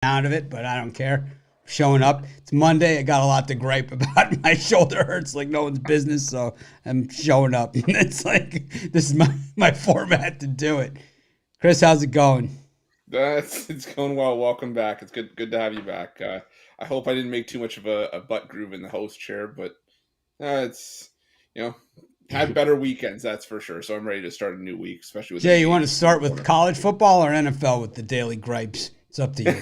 out of it, but I don't care. Showing up. It's Monday. I got a lot to gripe about. My shoulder hurts like no one's business, so I'm showing up. And it's like, this is my format to do it. Chris, how's it going? It's going well. Welcome back. It's good to have you back. I hope I didn't make too much of a butt groove in the host chair, but it's you know had better weekends, that's for sure. So I'm ready to start a new week, especially with the Jay, you want to games. start with college football or NFL with the daily gripes? It's up to you.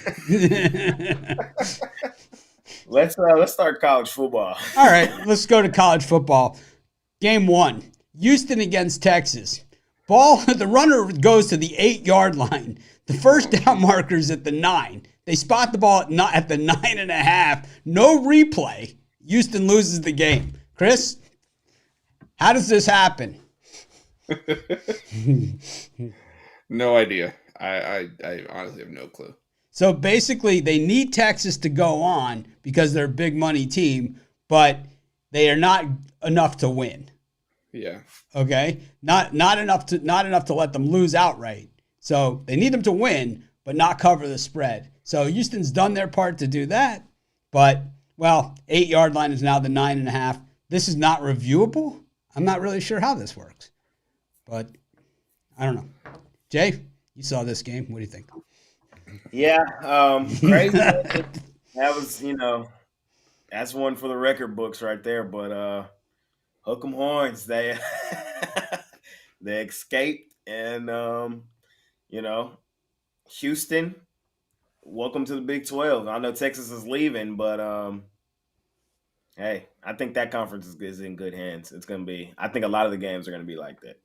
Let's start college football. All right, let's go to college football. Game one, Houston against Texas. Ball, the runner goes to the 8-yard line. The first down marker's at the 9. They spot the ball at the 9.5. No replay. Houston loses the game. Chris, how does this happen? No idea. I honestly have no clue. So basically, they need Texas to go on because they're a big money team, but they are not enough to win. Yeah. Okay, not enough to let them lose outright. So they need them to win, but not cover the spread. So Houston's done their part to do that, but 8-yard line is now the 9.5. This is not reviewable. I'm not really sure how this works, but I don't know. Jay, you saw this game. What do you think? Yeah, crazy. That was, that's one for the record books right there. But hook 'em horns, they they escaped, and Houston, welcome to the Big 12. I know Texas is leaving, but hey, I think that conference is in good hands. It's going to be. I think a lot of the games are going to be like that.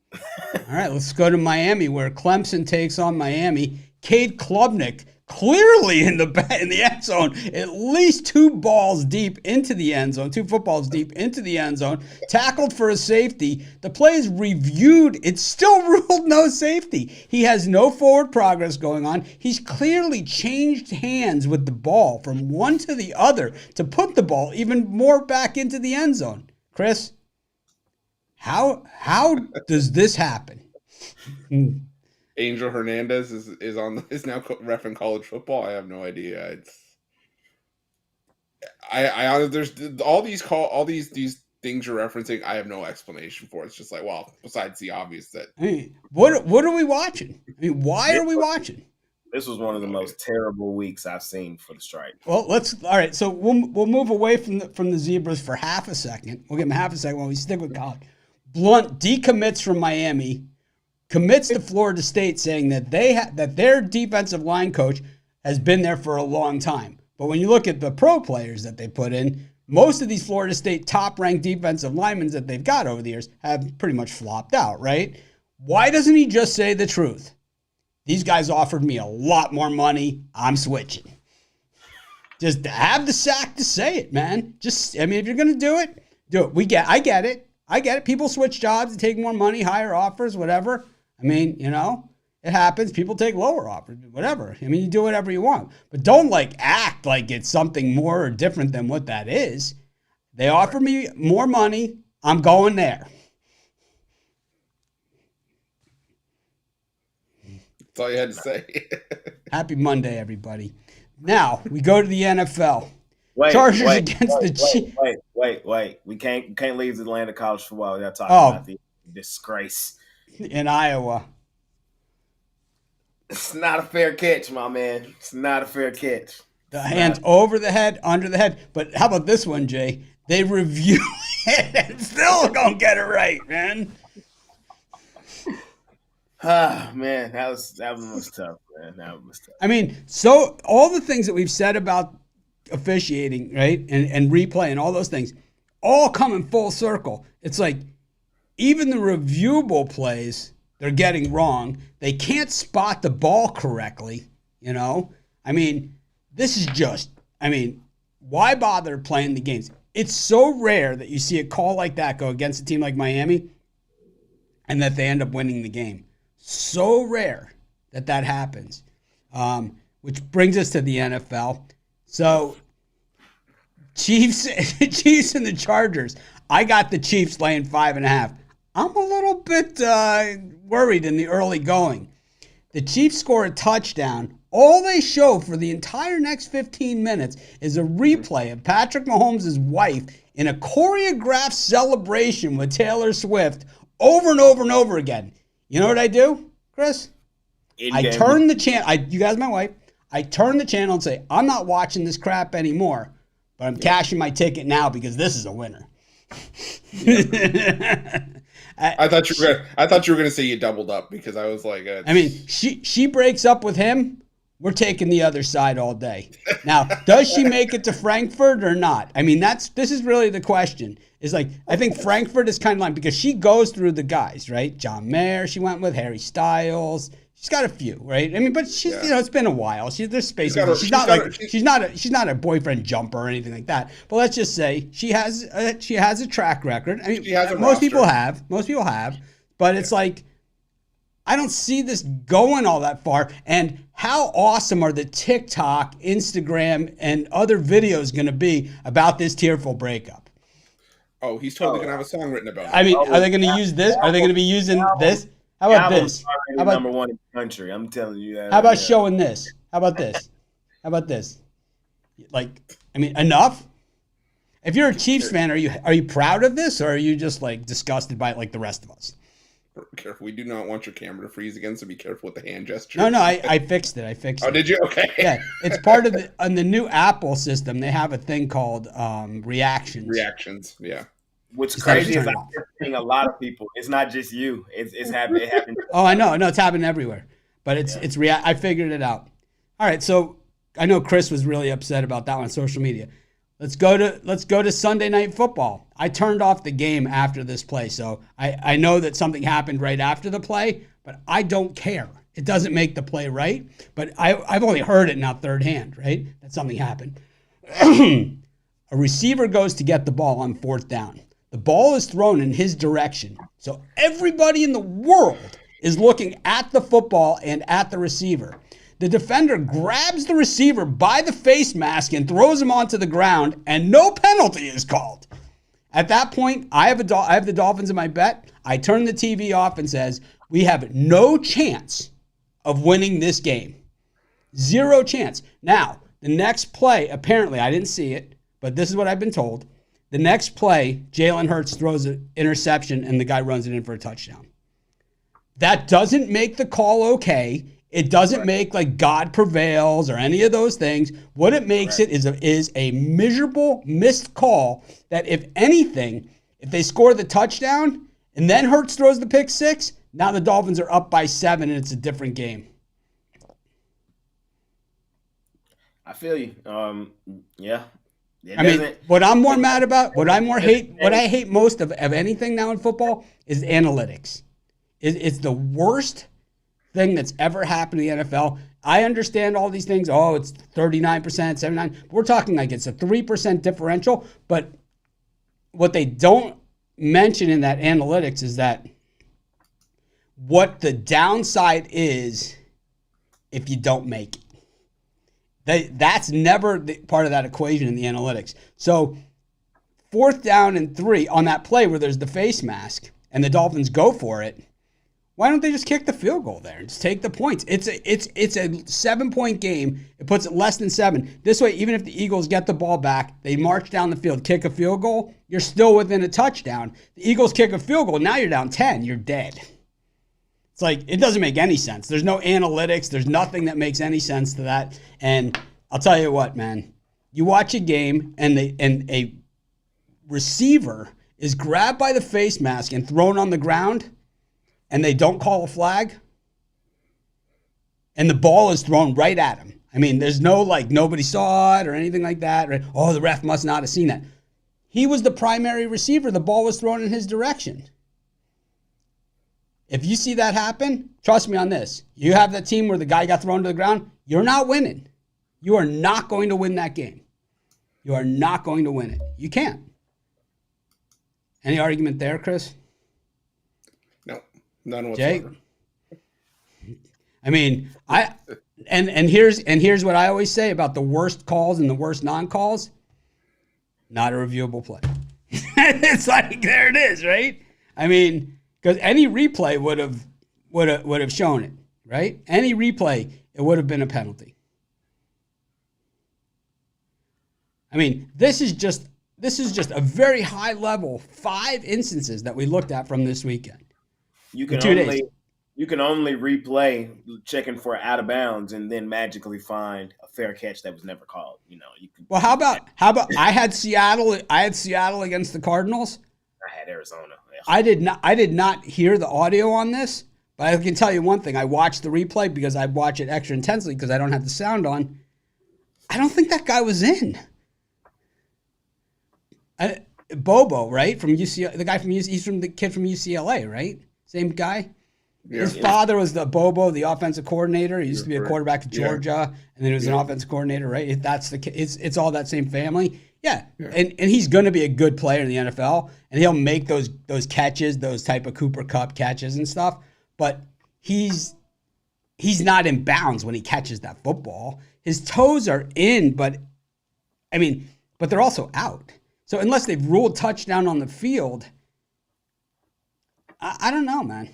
All right, let's go to Miami, where Clemson takes on Miami. Cade Klubnik clearly in the end zone, at least 2 balls deep into the end zone, 2 footballs deep into the end zone, tackled for a safety. The play is reviewed. It's still ruled no safety. He has no forward progress going on. He's clearly changed hands with the ball from one to the other to put the ball even more back into the end zone. Chris, how does this happen? Angel Hernandez is now reffing college football. I have no idea. There's all these things you're referencing. I have no explanation for. It's just like, well, besides the obvious that. I mean, what are we watching? I mean, why are we watching? This was one of the most terrible weeks I've seen for the strike. Well, all right. So we'll move away from the Zebras for half a second. We'll give them half a second while we stick with college. Blunt decommits from Miami, commits to Florida State, saying that that their defensive line coach has been there for a long time. But when you look at the pro players that they put in, most of these Florida State top-ranked defensive linemen that they've got over the years have pretty much flopped out, right? Why doesn't he just say the truth? These guys offered me a lot more money. I'm switching. Just have the sack to say it, man. If you're going to do it, do it. I get it. People switch jobs and take more money, higher offers, whatever. I mean, it happens. People take lower offers, whatever. I mean, you do whatever you want. But don't act like it's something more or different than what that is. They offer me more money. I'm going there. That's all you had to say. Happy Monday, everybody. Now, we go to the NFL. Chargers against the Chiefs. Wait. We can't leave the land of college football without talking about the disgrace in Iowa. It's not a fair catch, my man. It's not a fair catch. The hands over the head, under the head. But how about this one, Jay? They review it and still don't get it right, man. Man, that was tough, man. That was tough. I mean, so all the things that we've said about officiating, right, and replay and all those things, all come in full circle. It's like even the reviewable plays they're getting wrong. They can't spot the ball correctly, I mean, this is just, why bother playing the games? It's so rare that you see a call like that go against a team like Miami and that they end up winning the game. So rare that happens, which brings us to the NFL. So, Chiefs and the Chargers. I got the Chiefs laying 5.5. I'm a little bit worried in the early going. The Chiefs score a touchdown All they show for the entire next 15 minutes is a replay of Patrick Mahomes' wife in a choreographed celebration with Taylor Swift over and over and over again. You know what I do, Chris? I turn the channel. You guys, my wife. I turn the channel and say, I'm not watching this crap anymore, but I'm cashing my ticket now because this is a winner. I thought you were gonna say you doubled up because I was like, I mean, she breaks up with him. We're taking the other side all day. Now, does she make it to Frankfurt or not? I mean, this is really the question. Is like, I think Frankfurt is kind of like, because she goes through the guys, right? John Mayer, she went with Harry Styles. She's got a few, right? I mean, but she's it's been a while. There's space. She's not a boyfriend jumper or anything like that. But let's just say she has a track record. I mean, most people have, but it's like, I don't see this going all that far. And how awesome are the TikTok, Instagram, and other videos going to be about this tearful breakup? Oh, he's totally going to have a song written about it. I mean, are they going to use this? Are they going to be using this? How about this? How about number one in the country? I'm telling you that. How about showing this? How about this? How about this? Like, I mean, enough? If you're a Chiefs fan, are you proud of this, or are you just like disgusted by it like the rest of us? Careful, we do not want your camera to freeze again, so be careful with the hand gesture. No, I fixed it. Oh, did you? Okay. Yeah, it's part of on the new Apple system. They have a thing called reactions. Reactions, yeah. What's crazy is I'm seeing a lot of people. It's not just you. It's happening. Oh, I know. No, it's happening everywhere. But it's I figured it out. All right, so I know Chris was really upset about that one on social media. Let's go to Sunday Night Football. I turned off the game after this play, so I know that something happened right after the play, but I don't care. It doesn't make the play right, but I've only heard it now third hand, right? That something happened. A receiver goes to get the ball on fourth down. The ball is thrown in his direction, so everybody in the world is looking at the football and at the receiver. The defender grabs the receiver by the face mask and throws him onto the ground, and no penalty is called. At that point, I have the Dolphins in my bet. I turn the TV off and says, we have no chance of winning this game. Zero chance. Now, the next play, apparently, I didn't see it, but this is what I've been told. The next play, Jalen Hurts throws an interception, and the guy runs it in for a touchdown. That doesn't make the call okay. It doesn't make like God prevails or any of those things. What it makes it is a miserable missed call that if anything, if they score the touchdown and then Hurts throws the pick six, now the Dolphins are up by 7 and it's a different game. I feel you. Yeah. I mean, what I'm more mad about, what I hate most of anything now in football is analytics. It's the worst thing that's ever happened in the NFL. I understand all these things. Oh, it's 39%, 79%. We're talking like it's a 3% differential. But what they don't mention in that analytics is that what the downside is if you don't make it. That's never part of that equation in the analytics. So 4th down and 3 on that play where there's the face mask and the Dolphins go for it. Why don't they just kick the field goal there and just take the points? It's a 7-point game. It puts it less than 7. This way, even if the Eagles get the ball back, they march down the field, kick a field goal, you're still within a touchdown. The Eagles kick a field goal, now you're down 10, you're dead. It's like, it doesn't make any sense. There's no analytics. There's nothing that makes any sense to that. And I'll tell you what, man. You watch a game and a receiver is grabbed by the face mask and thrown on the ground, and they don't call a flag, and the ball is thrown right at him. I mean, there's no, like, nobody saw it or anything like that. Right? Oh, the ref must not have seen that. He was the primary receiver. The ball was thrown in his direction. If you see that happen, trust me on this. You have that team where the guy got thrown to the ground, you're not winning. You are not going to win that game. You are not going to win it. You can't. Any argument there, Chris? None whatsoever. Jake? I mean, and here's what I always say about the worst calls and the worst non-calls. Not a reviewable play. It's like, there it is, right? I mean, because any replay would have shown it, right? Any replay, it would have been a penalty. I mean, this is just a very high level 5 instances that we looked at from this weekend. You can 2 days. You can only replay checking for out of bounds and then magically find a fair catch that was never called. You can. Well, how about I had Seattle against the Cardinals. I had Arizona. Yeah. I did not hear the audio on this, but I can tell you one thing. I watched the replay because I watch it extra intensely because I don't have the sound on. I don't think that guy was in. Bobo, right? From UCLA, the guy from he's from the kid from UCLA, right? Same guy. Yeah. His father was the Bobo, the offensive coordinator. He used to be a quarterback at Georgia, and then he was an offensive coordinator, right? That's it's all that same family. Yeah. And he's going to be a good player in the NFL, and he'll make those catches, those type of Cooper Kupp catches and stuff. But he's not in bounds when he catches that football. His toes are in, but they're also out. So unless they've ruled touchdown on the field, I don't know, man.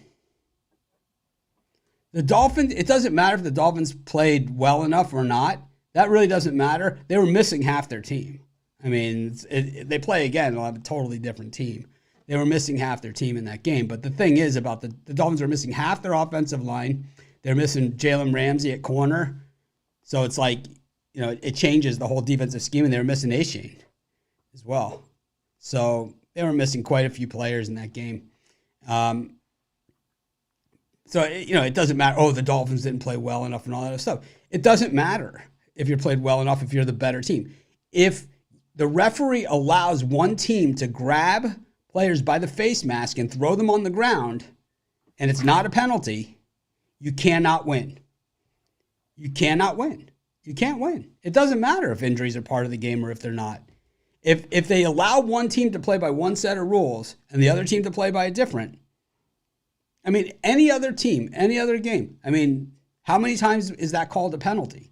The Dolphins, it doesn't matter if the Dolphins played well enough or not. That really doesn't matter. They were missing half their team. I mean, they play again, they'll have a totally different team. They were missing half their team in that game. But the thing is about the Dolphins are missing half their offensive line. They're missing Jalen Ramsey at corner. So it's like, it changes the whole defensive scheme, and they were missing A-Shane as well. So they were missing quite a few players in that game. So, it doesn't matter, the Dolphins didn't play well enough and all that other stuff. It doesn't matter if you're played well enough if you're the better team. If the referee allows one team to grab players by the face mask and throw them on the ground, and it's not a penalty, you cannot win. You cannot win. You can't win. It doesn't matter if injuries are part of the game or if they're not. If they allow one team to play by one set of rules and the other team to play by a different, any other team, any other game, how many times is that called a penalty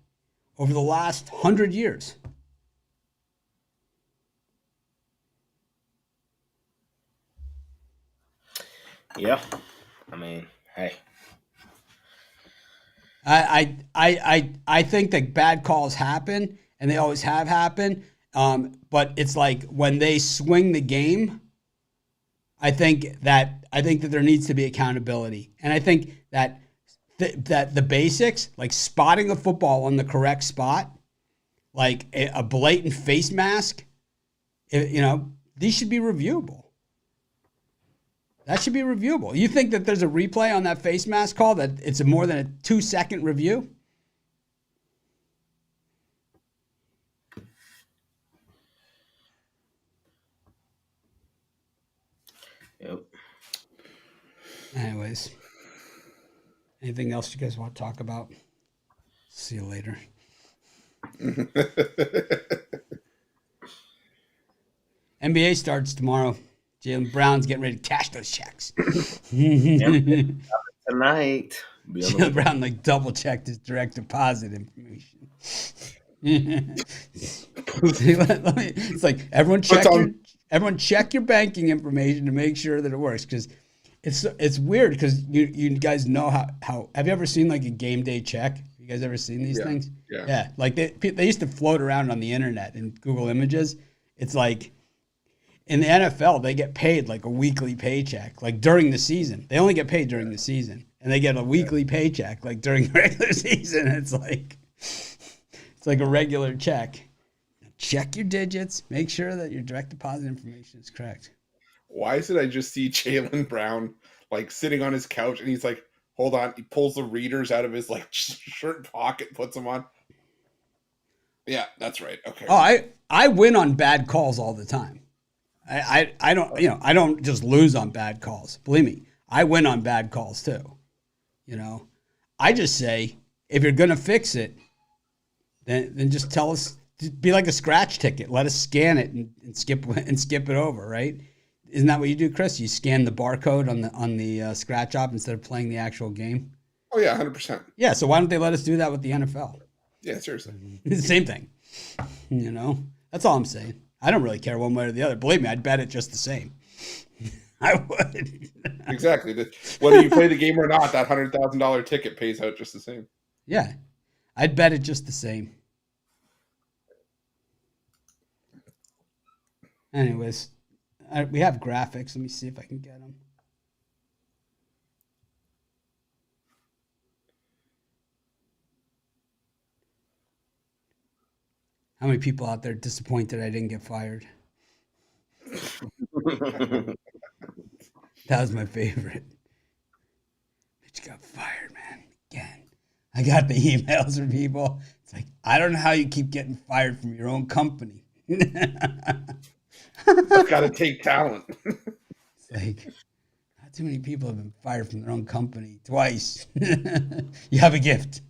over the last 100 years? Yeah. Hey. I think that bad calls happen, and they always have happened. But it's like when they swing the game, I think that there needs to be accountability, and I think that the basics, like spotting a football on the correct spot, like a blatant face mask, these should be reviewable. That should be reviewable. You think that there's a replay on that face mask call that it's more than a 2-second review? Yep. Anyways, anything else you guys want to talk about? See you later. NBA starts tomorrow. Jalen Brown's getting ready to cash those checks. Tonight. Jalen Brown double checked his direct deposit information. It's like everyone check your banking information to make sure that it works, because it's weird because you guys know how have you ever seen like a game day check? You guys ever seen these things? Yeah. Like they used to float around on the internet in Google Images. It's like in the NFL they get paid like a weekly paycheck, like during the season. They only get paid during the season, and they get a weekly paycheck like during the regular season. It's like a regular check. Check your digits. Make sure that your direct deposit information is correct. Why did I just see Jalen Brown like sitting on his couch, and he's like, hold on, he pulls the readers out of his like shirt pocket, puts them on. Yeah, that's right. Okay. Oh, I win on bad calls all the time. I don't just lose on bad calls. Believe me, I win on bad calls too. I just say if you're gonna fix it, then just tell us. Be like a scratch ticket. Let us scan it and skip it over, right? Isn't that what you do, Chris? You scan the barcode on the scratch off instead of playing the actual game. Oh yeah, 100%. Yeah. So why don't they let us do that with the NFL? Yeah, seriously. It's the same thing. That's all I'm saying. I don't really care one way or the other. Believe me, I'd bet it just the same. I would. Exactly. Whether you play the game or not, that $100,000 ticket pays out just the same. Yeah. I'd bet it just the same. Anyways, we have graphics. Let me see if I can get them. How many people out there disappointed I didn't get fired? That was my favorite. Mitch got fired, man. Again. I got the emails from people. It's like, I don't know how you keep getting fired from your own company. I've got to take talent. It's like, not too many people have been fired from their own company twice. You have a gift.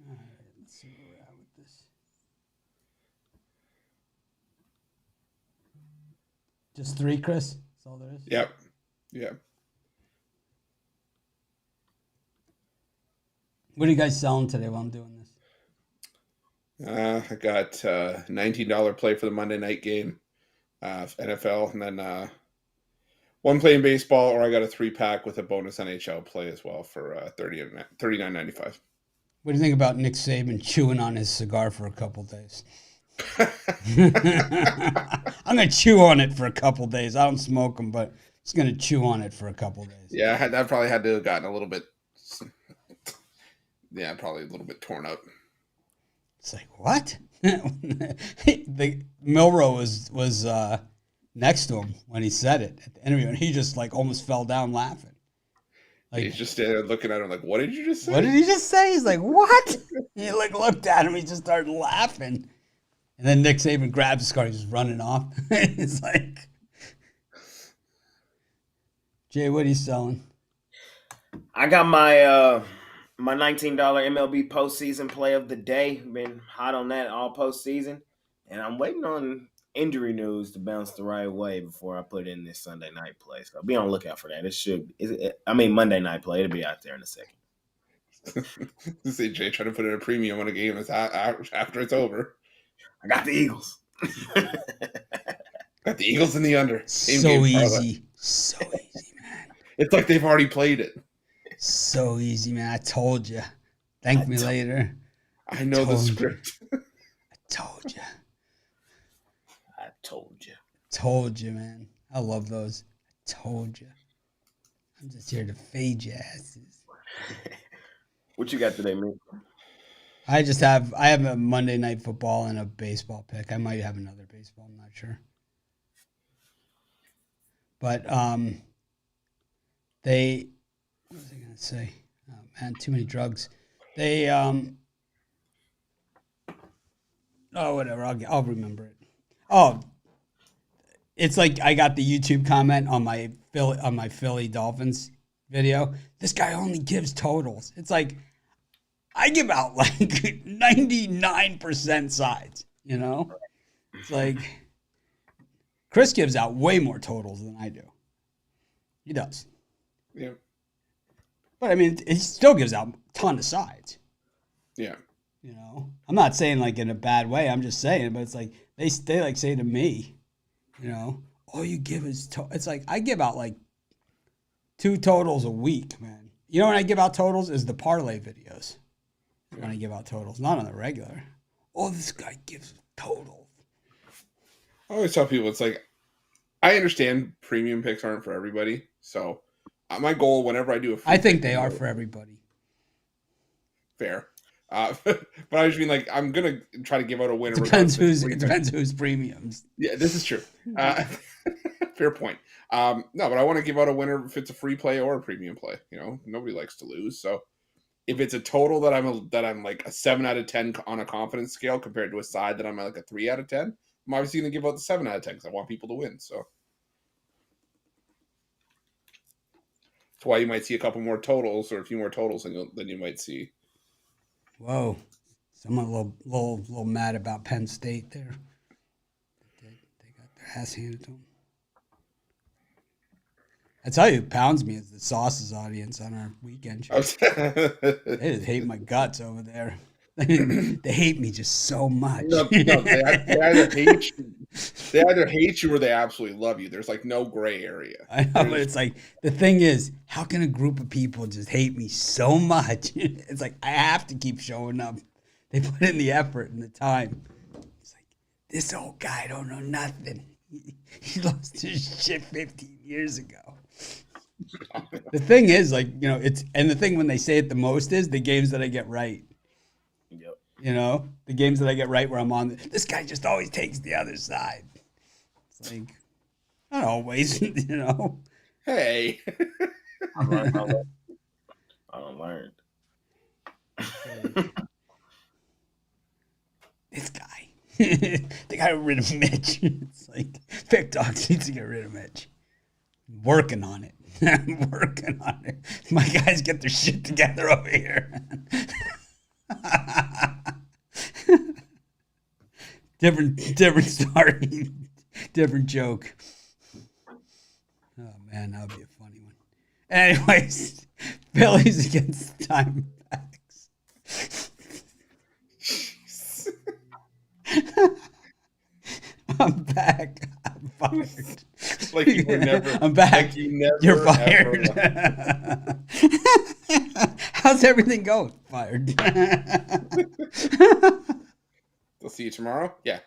All right, let's see where we're at with this. Just 3, Chris? That's all there is? Yep. Yeah. What are you guys selling today while I'm doing this? I got $19 play for the Monday night game, NFL, and then one play in baseball, or I got a 3-pack with a bonus NHL play as well for $39.95. What do you think about Nick Saban chewing on his cigar for a couple days? I'm going to chew on it for a couple days. I don't smoke them, but just going to chew on it for a couple days. Yeah, I probably had to have gotten a little bit, probably a little bit torn up. It's like, what? The Milrow was next to him when he said it at the interview, and he just like almost fell down laughing. Like, He's just standing there looking at him like, what did you just say? What did he just say? He's like, what? He like looked at him, he just started laughing. And then Nick Saban grabs his car, he's just running off. It's like, Jay, what are you selling? I got my my $19 MLB postseason play of the day. Been hot on that all postseason, and I'm waiting on injury news to bounce the right way before I put in this Sunday night play. So be on the lookout for that. Monday night play. It'll be out there in a second. Say Jay trying to put in a premium on a game that's after it's over. I got the Eagles. Got the Eagles in the under. So easy. So easy, man. It's like they've already played it. So easy, man. I told you. Thank me later. I know the script. I told you. I told you. Told you, man. I love those. I told you. I'm just here to fade your asses. What you got today, man? I have a Monday night football and a baseball pick. I might have another baseball. I'm not sure. But what was I gonna say? Oh, man, too many drugs. They whatever. I'll remember it. Oh, it's like I got the YouTube comment on my Philly Dolphins video. This guy only gives totals. It's like I give out like 99% sides. You know, it's like Chris gives out way more totals than I do. He does. Yeah. But I mean, he still gives out a ton of sides. Yeah. You know, I'm not saying like in a bad way. I'm just saying, but it's like they like say to me, you know, all you give is it's like I give out like 2 totals a week, man. You know when I give out totals is the parlay videos. When I give out totals, not on the regular. Oh, this guy gives totals. I always tell people it's like I understand premium picks aren't for everybody, so my goal whenever I do a free I think pick, they are for everybody. Fair. But I just mean like I'm gonna try to give out a winner. It depends who's premiums. Yeah, this is true. Fair point. No, but I want to give out a winner if it's a free play or a premium play. You know, nobody likes to lose. So if it's a total that I'm like a 7 out of 10 on a confidence scale compared to a side that I'm like a 3 out of 10, I'm obviously gonna give out the 7 out of 10 because I want people to win. So that's why you might see a couple more totals or a few more totals than you might see. Whoa, someone a little mad about Penn State there. They got their ass handed to them. I tell you, it pounds me as the Sauces audience on our weekend show. They just hate my guts over there. They hate me just so much. No, they either hate you or they absolutely love you. There's like no gray area. I know, but it's like the thing is, how can a group of people just hate me so much? It's like I have to keep showing up. They put in the effort and the time. It's like this old guy don't know nothing. He lost his shit 15 years ago. The thing is, like, you know, the thing when they say it the most is the games that I get right. Yep. You know, the games that I get right where I'm on. This guy just always takes the other side. It's like, not always, you know. Hey. I learned. This guy. They got rid of Mitch. It's like, Pick Dogs needs to get rid of Mitch. I'm working on it. I'm working on it. My guys get their shit together over here. Different story. Different joke. Oh, man, that would be a funny one. Anyways, Phillies against Diamondbacks. I'm back. I'm fired. Like you were never. I'm back. Like you never, You're fired. How's everything going? Fired. We'll see you tomorrow. Yeah.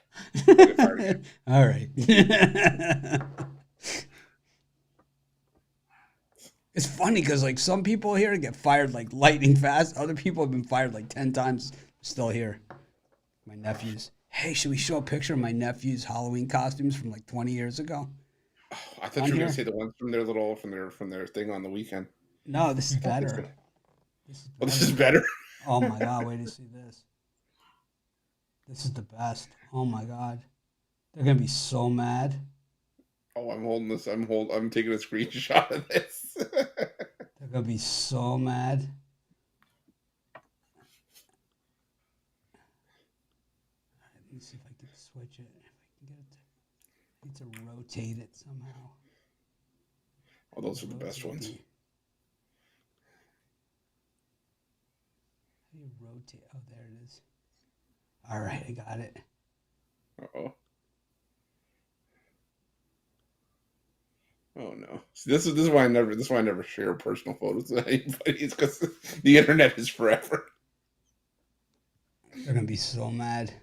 I'll get fired again. All right. It's funny because like some people here get fired like lightning fast. Other people have been fired like 10 times. Still here. My nephews. Hey, should we show a picture of my nephew's Halloween costumes from like 20 years ago? Oh, I thought you were gonna say the ones from their thing on the weekend. No, this is better. This is better. Oh my God, wait to see this. This is the best. Oh my God. They're gonna be so mad. Oh, I'm holding this. I'm taking a screenshot of this. They're gonna be so mad. Let me see if I can switch it. If I can get it I need to rotate it somehow. Oh, those are the best ones. How do you rotate? Oh, there it is. All right, I got it. Uh-oh. Oh no! See, this is why I never share personal photos with anybody. It's because the internet is forever. They're gonna be so mad.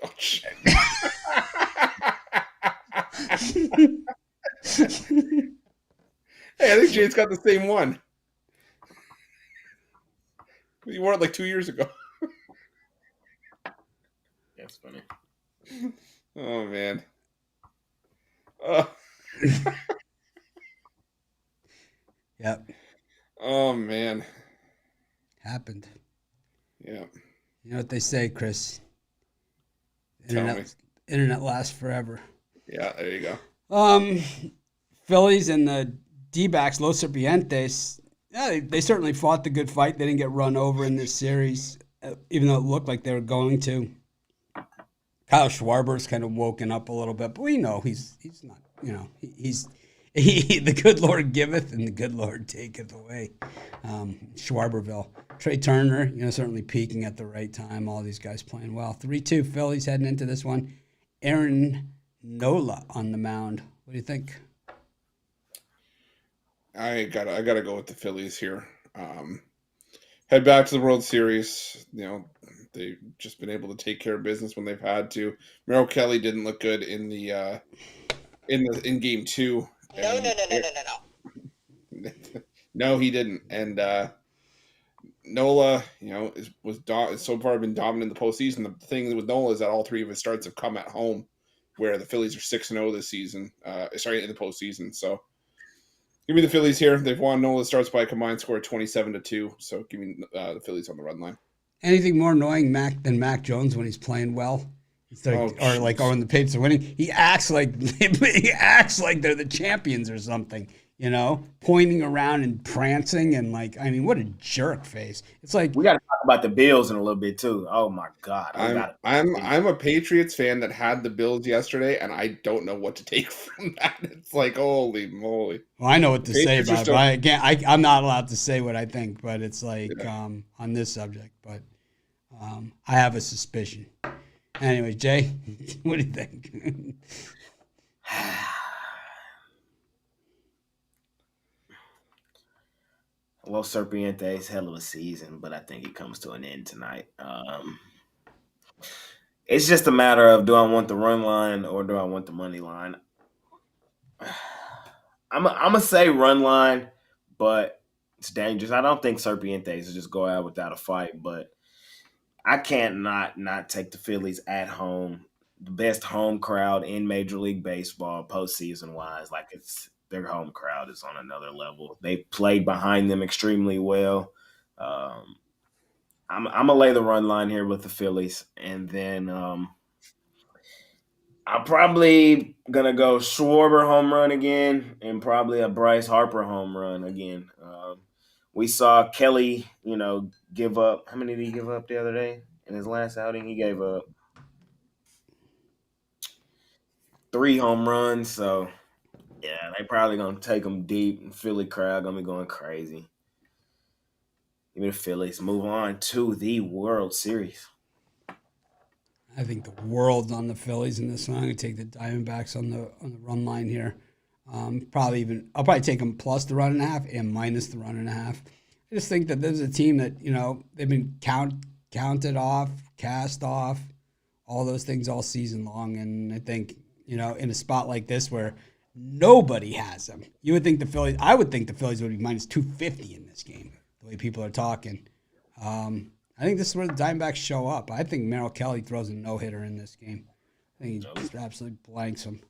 Oh shit! Hey, I think Jade's got the same one. You wore it like 2 years ago. That's funny. Oh man. Yep. Oh man. Happened. Yeah. You know what they say, Chris? Tell me. Internet lasts forever. Yeah, there you go. Phillies and the D-backs, Los Serpientes, yeah, they certainly fought the good fight. They didn't get run over in this series, even though it looked like they were going to. Kyle Schwarber's kind of woken up a little bit, but we know he's not, you know, he's the good Lord giveth and the good Lord taketh away. Schwarberville. Trey Turner, you know, certainly peaking at the right time. All these guys playing well. 3-2 Phillies heading into this one. Aaron Nola on the mound. What do you think? I gotta go with the Phillies here. Head back to the World Series. You know, they've just been able to take care of business when they've had to. Merrill Kelly didn't look good in game 2. No. No, he didn't. And Nola, you know, is so far been dominant in the postseason. The thing with Nola is that all 3 of his starts have come at home, where the Phillies are 6-0 this season. In the postseason. So give me the Phillies here. They've won. Nola starts by a combined score of 27-2. So give me the Phillies on the run line. Anything more annoying than Mac Jones when he's playing well It's like, or when the Patriots are winning, he acts like they're the champions or something. Pointing around and prancing and what a jerk face. It's like we got to talk about the Bills in a little bit too. Oh my God, I'm a Patriots fan that had the Bills yesterday, and I don't know what to take from that. It's like, holy moly. Well, I know what to say about it, but again, I'm not allowed to say what I think. But it's like on this subject. But I have a suspicion. Anyway, Jay, what do you think? Well, Serpiente's hell of a season, but I think it comes to an end tonight. It's just a matter of, do I want the run line or do I want the money line? I'm gonna say run line, but it's dangerous. I don't think Serpientes will just go out without a fight, but I can't not take the Phillies at home. The best home crowd in Major League Baseball postseason wise. Like, it's their home crowd is on another level. They played behind them extremely well. I'm gonna lay the run line here with the Phillies, and then I'm probably gonna go Schwarber home run again, and probably a Bryce Harper home run again. We saw Kelly, give up. How many did he give up the other day in his last outing? He gave up 3 home runs. So yeah, they probably gonna take him deep, and Philly crowd gonna be going crazy. Give me the Phillies. Move on to the World Series. I think the world's on the Phillies in this one. I'm gonna take the Diamondbacks on the run line here. I'll probably take them plus the 1.5 and minus the 1.5. I just think that there's a team that they've been counted off, cast off, all those things all season long, and I think in a spot like this where nobody has them, I would think the Phillies would be minus 250 in this game. The way people are talking. I think this is where the Diamondbacks show up. I think Merrill Kelly throws a no-hitter in this game. I think he just absolutely blanks them.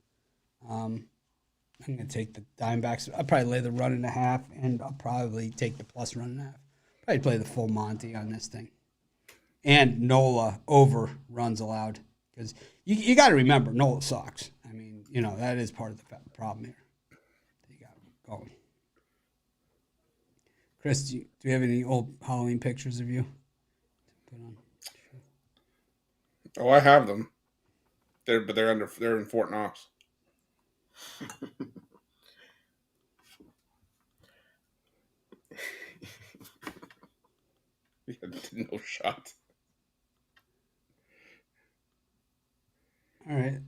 I'm going to take the Diamondbacks. I'll probably lay the 1.5, and I'll probably take the plus 1.5. Probably play the full Monty on this thing. And Nola over runs allowed. Because you got to remember, Nola sucks. I mean, that is part of the problem here. You got going. Chris, do you have any old Halloween pictures of you? Oh, I have them. They're in Fort Knox. No shot. All right.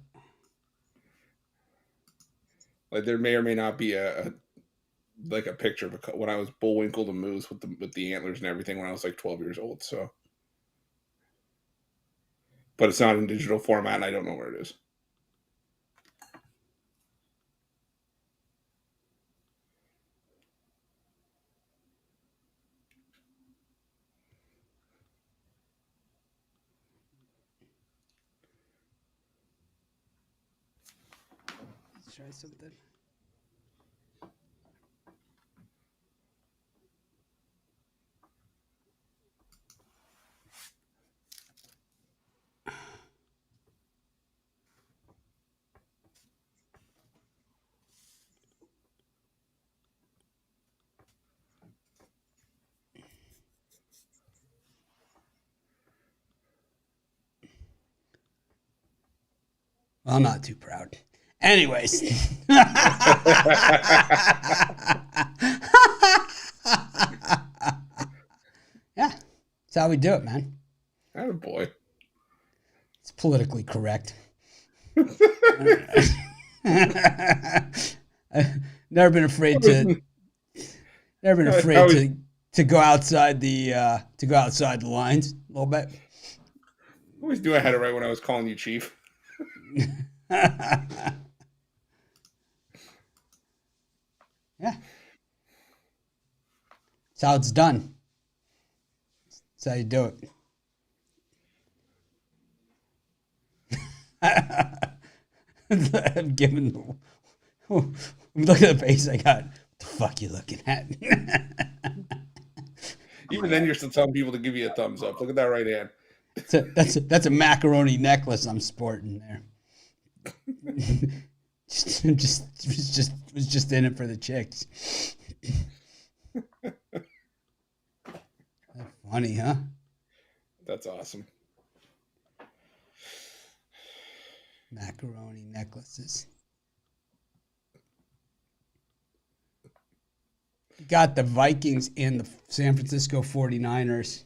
Like, there may or may not be a picture of when I was Bullwinkle the moose with the antlers and everything when I was like 12 years old. So, but it's not in digital format, and I don't know where it is. Let's try something. Well, I'm not too proud. Anyways. Yeah, that's how we do it, man. Attaboy. It's politically correct. Never been afraid to go outside the lines a little bit. I always knew I had it right when I was calling you Chief. Yeah. That's how it's done. That's how you do it. I'm giving. Look at the face I got. What the fuck you looking at? Even then, you're still telling people to give you a thumbs up. Look at that right hand. That's a macaroni necklace I'm sporting there. was just in it for the chicks. That's funny, huh? That's awesome. Macaroni necklaces. Got the Vikings and the San Francisco 49ers.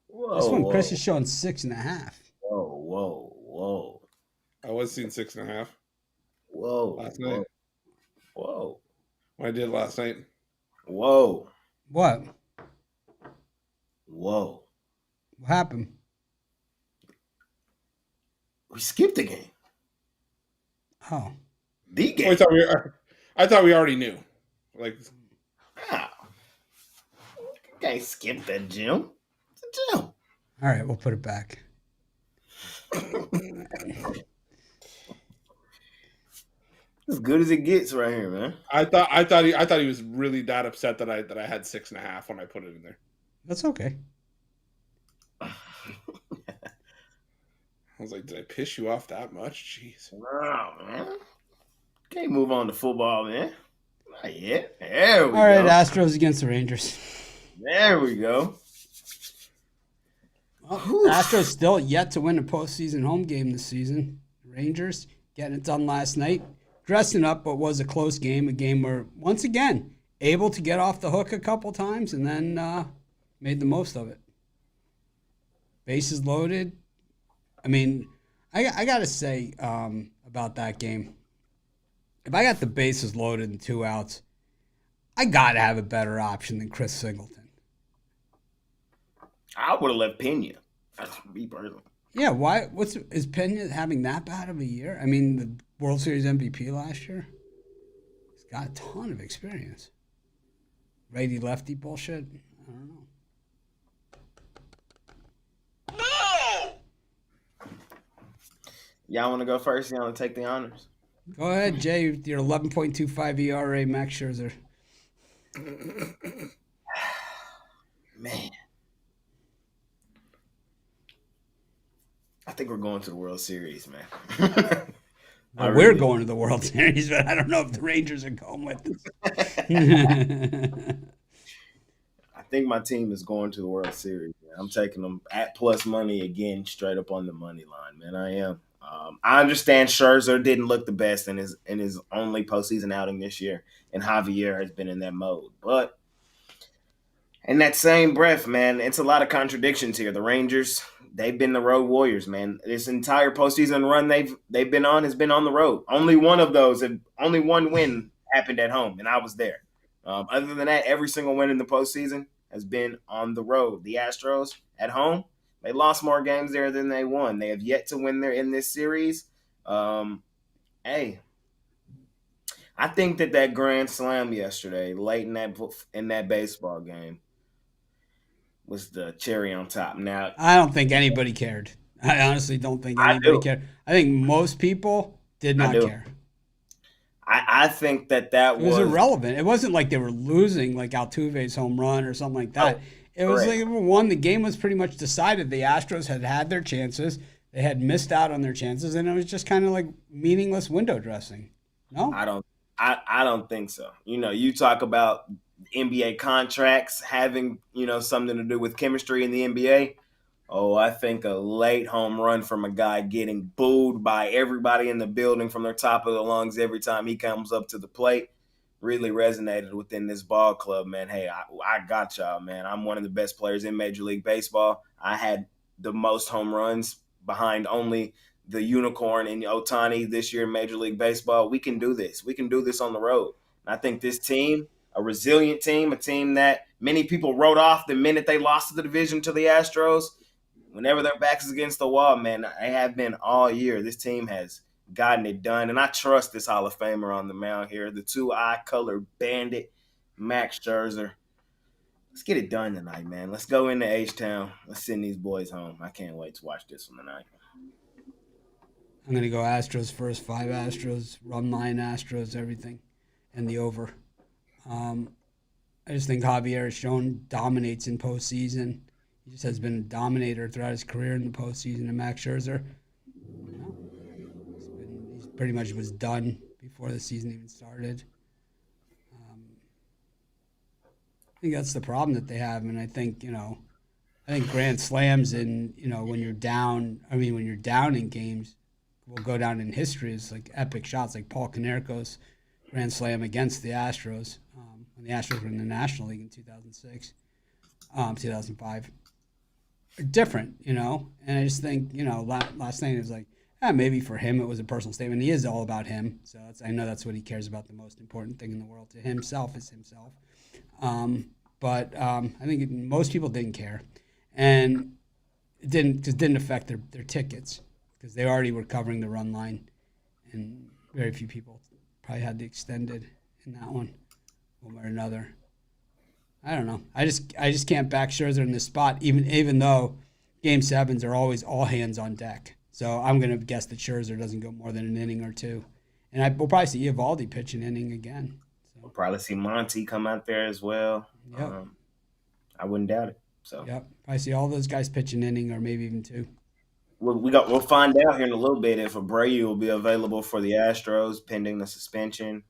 This one, Chris is showing 6.5. Whoa. I was seeing 6.5. Last Whoa. night. Whoa. What I did last night. Whoa. What? Whoa. What happened? We skipped the game. Oh. The game. I thought we already knew. Like, Wow. You can't skip that, Jim. It's a gym. All right, we'll put it back. As good as it gets right here, man. I thought he was really that upset that I had 6.5 when I put it in there. That's okay. I was like, did I piss you off that much? Jeez. No, man. Can't move on to football, man. Not yet. There we go. All right, Astros against the Rangers. There we go. Astros still yet to win a postseason home game this season. Rangers getting it done last night. Dressing up, but was a close game. A game where, once again, able to get off the hook a couple times and then made the most of it. Bases loaded. I mean, I got to say about that game, if I got the bases loaded and 2 outs, I got to have a better option than Chris Singleton. I would have left Pena. That's me personally. Yeah, why? Is Pena having that bad of a year? I mean, the World Series MVP last year. He's got a ton of experience. Righty lefty bullshit. I don't know. No! Y'all want to go first? Y'all want to take the honors? Go ahead, Jay. Your 11.25 ERA, Max Scherzer. Man. I think we're going to the World Series, man. Well, we're going to the World Series, but I don't know if the Rangers are going with us. I think my team is going to the World Series. Man. I'm taking them at plus money again, straight up on the money line, man. I am. I understand Scherzer didn't look the best in his only postseason outing this year, and Javier has been in that mode. But in that same breath, man, it's a lot of contradictions here. The Rangers, they've been the road warriors, man. This entire postseason run they've been on has been on the road. Only one win happened at home, and I was there. Other than that, every single win in the postseason has been on the road. The Astros at home, they lost more games there than they won. They have yet to win there in this series. Hey, I think that grand slam yesterday, late in that baseball game, was the cherry on top. Now, I don't think anybody cared. I honestly don't think anybody cared. I think most people did not care. I think that was irrelevant. It wasn't like they were losing like Altuve's home run or something like that. It was like, number one, the game was pretty much decided. The Astros had their chances. They had missed out on their chances, and it was just kind of like meaningless window dressing. No? I don't think so. You know, you talk about NBA contracts having, something to do with chemistry in the NBA. Oh, I think a late home run from a guy getting booed by everybody in the building from their top of the lungs every time he comes up to the plate really resonated within this ball club, man. Hey, I got y'all, man. I'm one of the best players in Major League Baseball. I had the most home runs behind only the unicorn in Ohtani this year in Major League Baseball. We can do this. We can do this on the road. And I think this team, a resilient team, a team that many people wrote off the minute they lost the division to the Astros, whenever their backs is against the wall, man, they have been all year. This team has gotten it done, and I trust this Hall of Famer on the mound here, the 2-eye-colored bandit, Max Scherzer. Let's get it done tonight, man. Let's go into H-Town. Let's send these boys home. I can't wait to watch this one tonight. I'm going to go Astros first, 5 Astros, run line Astros, everything, and the over. I just think Javier has shown dominates in postseason. He just has been a dominator throughout his career in the postseason. And Max Scherzer, he pretty much was done before the season even started. I think that's the problem that they have, and I think grand slams and when you're down. I mean, when you're down in games, will go down in history as like epic shots, like Paul Konerko's grand slam against the Astros when the Astros were in the National League in 2006, 2005. Are different, and I just think last night it was like, maybe for him it was a personal statement. He is all about him, so I know that's what he cares about. The most important thing in the world to himself is himself. But I think most people didn't care, and it didn't affect their tickets because they already were covering the run line, and very few people probably had the extended in that one way or another. I don't know. I just can't back Scherzer in this spot, even though Game 7s are always all hands on deck. So I'm going to guess that Scherzer doesn't go more than an inning or two, and we'll probably see Eovaldi pitch an inning again. We'll probably see Monty come out there as well. Yep. I wouldn't doubt it. So yep, I see all those guys pitch an inning or maybe even two. We'll find out here in a little bit if Abreu will be available for the Astros pending the suspension.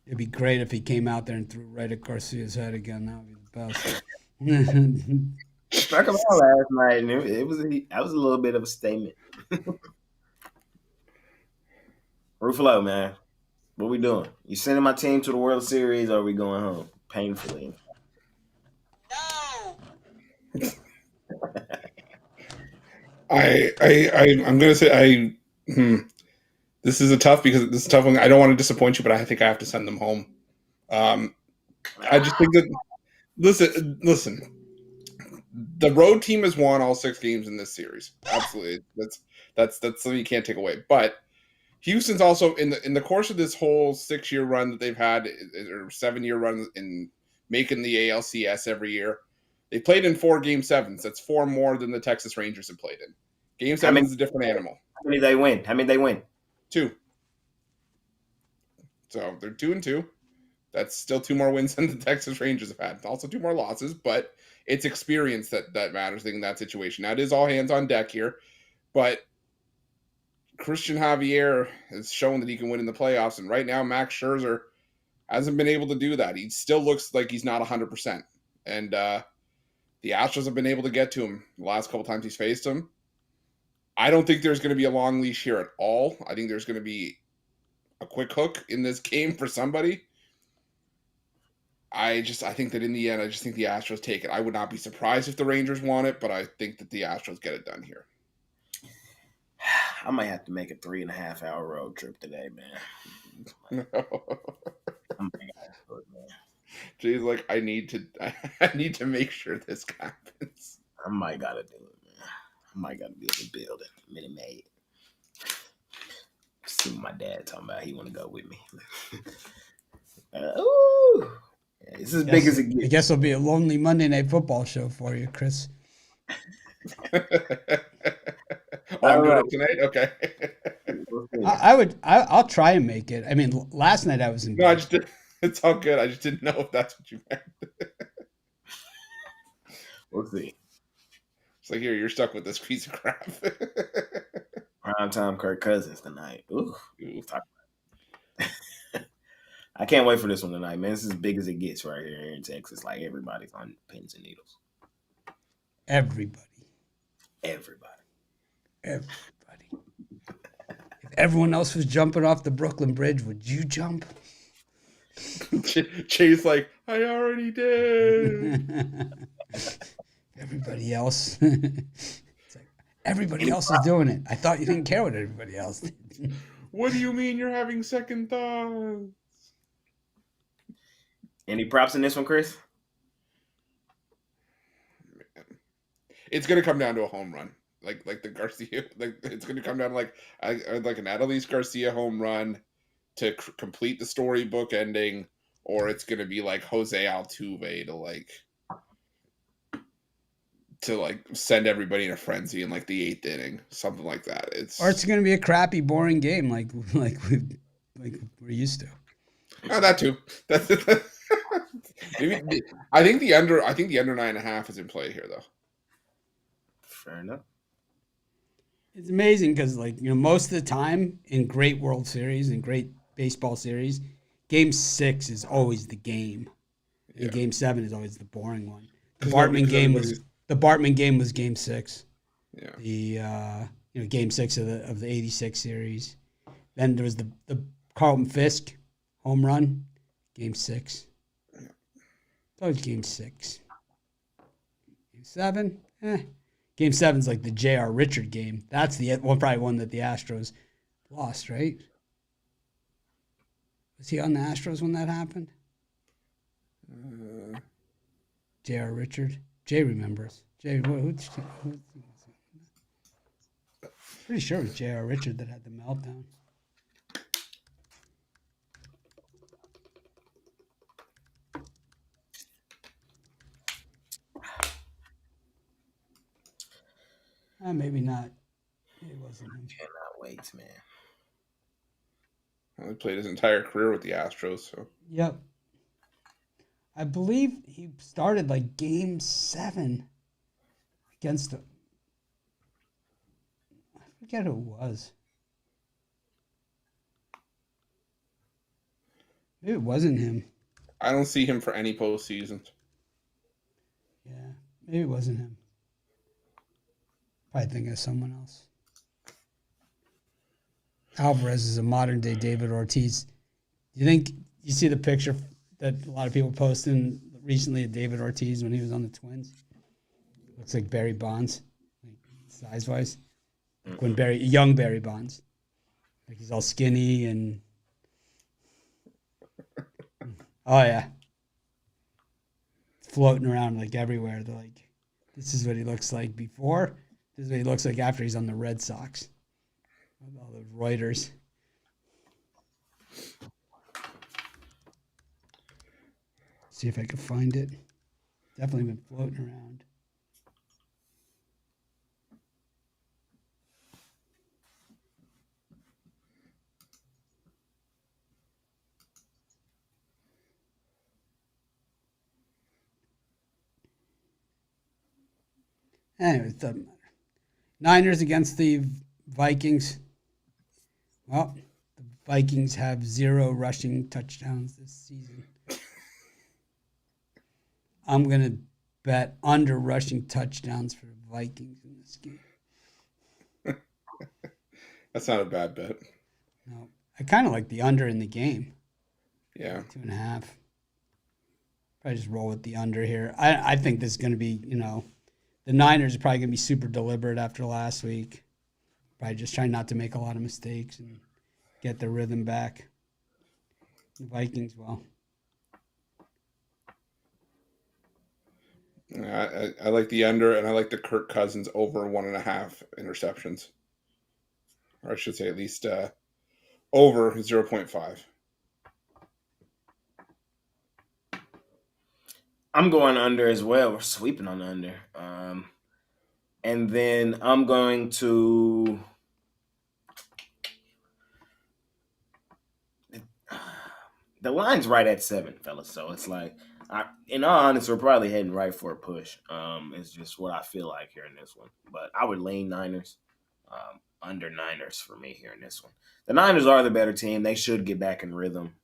It'd be great if he came out there and threw right at Garcia's head again. That would be the best. Struck him out last night, and that was a little bit of a statement. Ruffolo, man, what we doing? You sending my team to the World Series, or are we going home painfully? No. I'm gonna say this is a tough one. I don't want to disappoint you, but I think I have to send them home. I just think that listen. The road team has won all 6 games in this series. Absolutely, that's something you can't take away. But Houston's also in the course of this whole 6-year run that they've had, or 7-year run in making the ALCS every year. They played in 4 Game 7s. That's 4 more than the Texas Rangers have played in. Game 7 is a different animal. How many they win? 2. So they're 2-2. That's still 2 more wins than the Texas Rangers have had. Also 2 more losses, but it's experience that matters in that situation. Now, it is all hands on deck here, but Christian Javier has shown that he can win in the playoffs, and right now Max Scherzer hasn't been able to do that. He still looks like he's not 100%. And the Astros have been able to get to him the last couple times he's faced them. I don't think there's going to be a long leash here at all. I think there's going to be a quick hook in this game for somebody. I think that in the end, I just think the Astros take it. I would not be surprised if the Rangers won it, but I think that the Astros get it done here. I might have to make a 3.5-hour road trip today, man. Jay's like, I need to make sure this happens. I might gotta do it, man. I might gotta be in the building. Minute Maid. See what my dad talking about. He want to go with me. Ooh. Yeah, it's as big as it gets. I guess it'll be a lonely Monday Night Football show for you, Chris. I'm doing it tonight? Okay. I'll try and make it. I mean, last night I was in. No, it's all good. I just didn't know if that's what you meant. We'll see. It's like, here, you're stuck with this piece of crap. Prime time Kirk Cousins tonight. Ooh. I can't wait for this one tonight, man. This is as big as it gets right here in Texas. Like, everybody's on pins and needles. Everybody. If everyone else was jumping off the Brooklyn Bridge, would you jump? Chase like, I already did. Everybody else. It's like, everybody else is doing it. I thought you didn't care what everybody else did. What do you mean you're having second thoughts? Any props in this one, Chris? Man. It's gonna come down to a home run, like the Garcia. Like, it's gonna come down like an Adolis Garcia home run to complete the storybook ending, or it's gonna be like Jose Altuve to send everybody in a frenzy in like the 8th inning, something like that. Or it's gonna be a crappy, boring game like we're used to. Oh, that too. Maybe I think the under 9.5 is in play here though. Fair enough. It's amazing because, like, most of the time in great World Series and great baseball series, Game 6 is always the game. And Yeah. Game 7 is always the boring one. The 'Cause Bartman game everybody's- was Game 6. Yeah. The Game 6 of the '86 series. Then there was the Carlton Fisk home run, Game 6. Yeah. It's always Game 6. Game 7, Game 7's like the J.R. Richard game. That's the probably one that the Astros lost, right? Was he on the Astros when that happened? J.R. Richard. Jay remembers. Jay, who pretty sure it was J.R. Richard that had the meltdown. Maybe not. It wasn't him. Cannot wait, man. He played his entire career with the Astros, so Yep. I believe he started like Game 7 against the. I forget who it was. Maybe it wasn't him. I don't see him for any postseason. Yeah, maybe it wasn't him. Probably thinking of someone else. Alvarez is a modern day David Ortiz. Do you think you see the picture that a lot of people posted recently of David Ortiz when he was on the Twins? Looks like Barry Bonds, like size wise. Like when young Barry Bonds. Like he's all skinny and oh yeah. Floating around like everywhere. They're like, this is what he looks like before. This is what he looks like after he's on the Red Sox. All the Reuters. See if I can find it. Definitely been floating around. Anyway, it doesn't matter. Niners against the Vikings. Well, the Vikings have 0 rushing touchdowns this season. I'm going to bet under rushing touchdowns for the Vikings in this game. That's not a bad bet. No, I kind of like the under in the game. Yeah. 2.5. Probably just roll with the under here. I think this is going to be, the Niners are probably going to be super deliberate after last week. Probably just trying not to make a lot of mistakes and get their rhythm back. The Vikings, well. I like the under, and I like the Kirk Cousins over 1.5 interceptions. Or I should say at least over 0.5. I'm going under as well. We're sweeping on the under. And then I'm going to the line's right at 7, fellas. So it's like, in all honesty, we're probably heading right for a push. It's just what I feel like here in this one. But I would lean Niners. Under Niners for me here in this one. The Niners are the better team. They should get back in rhythm.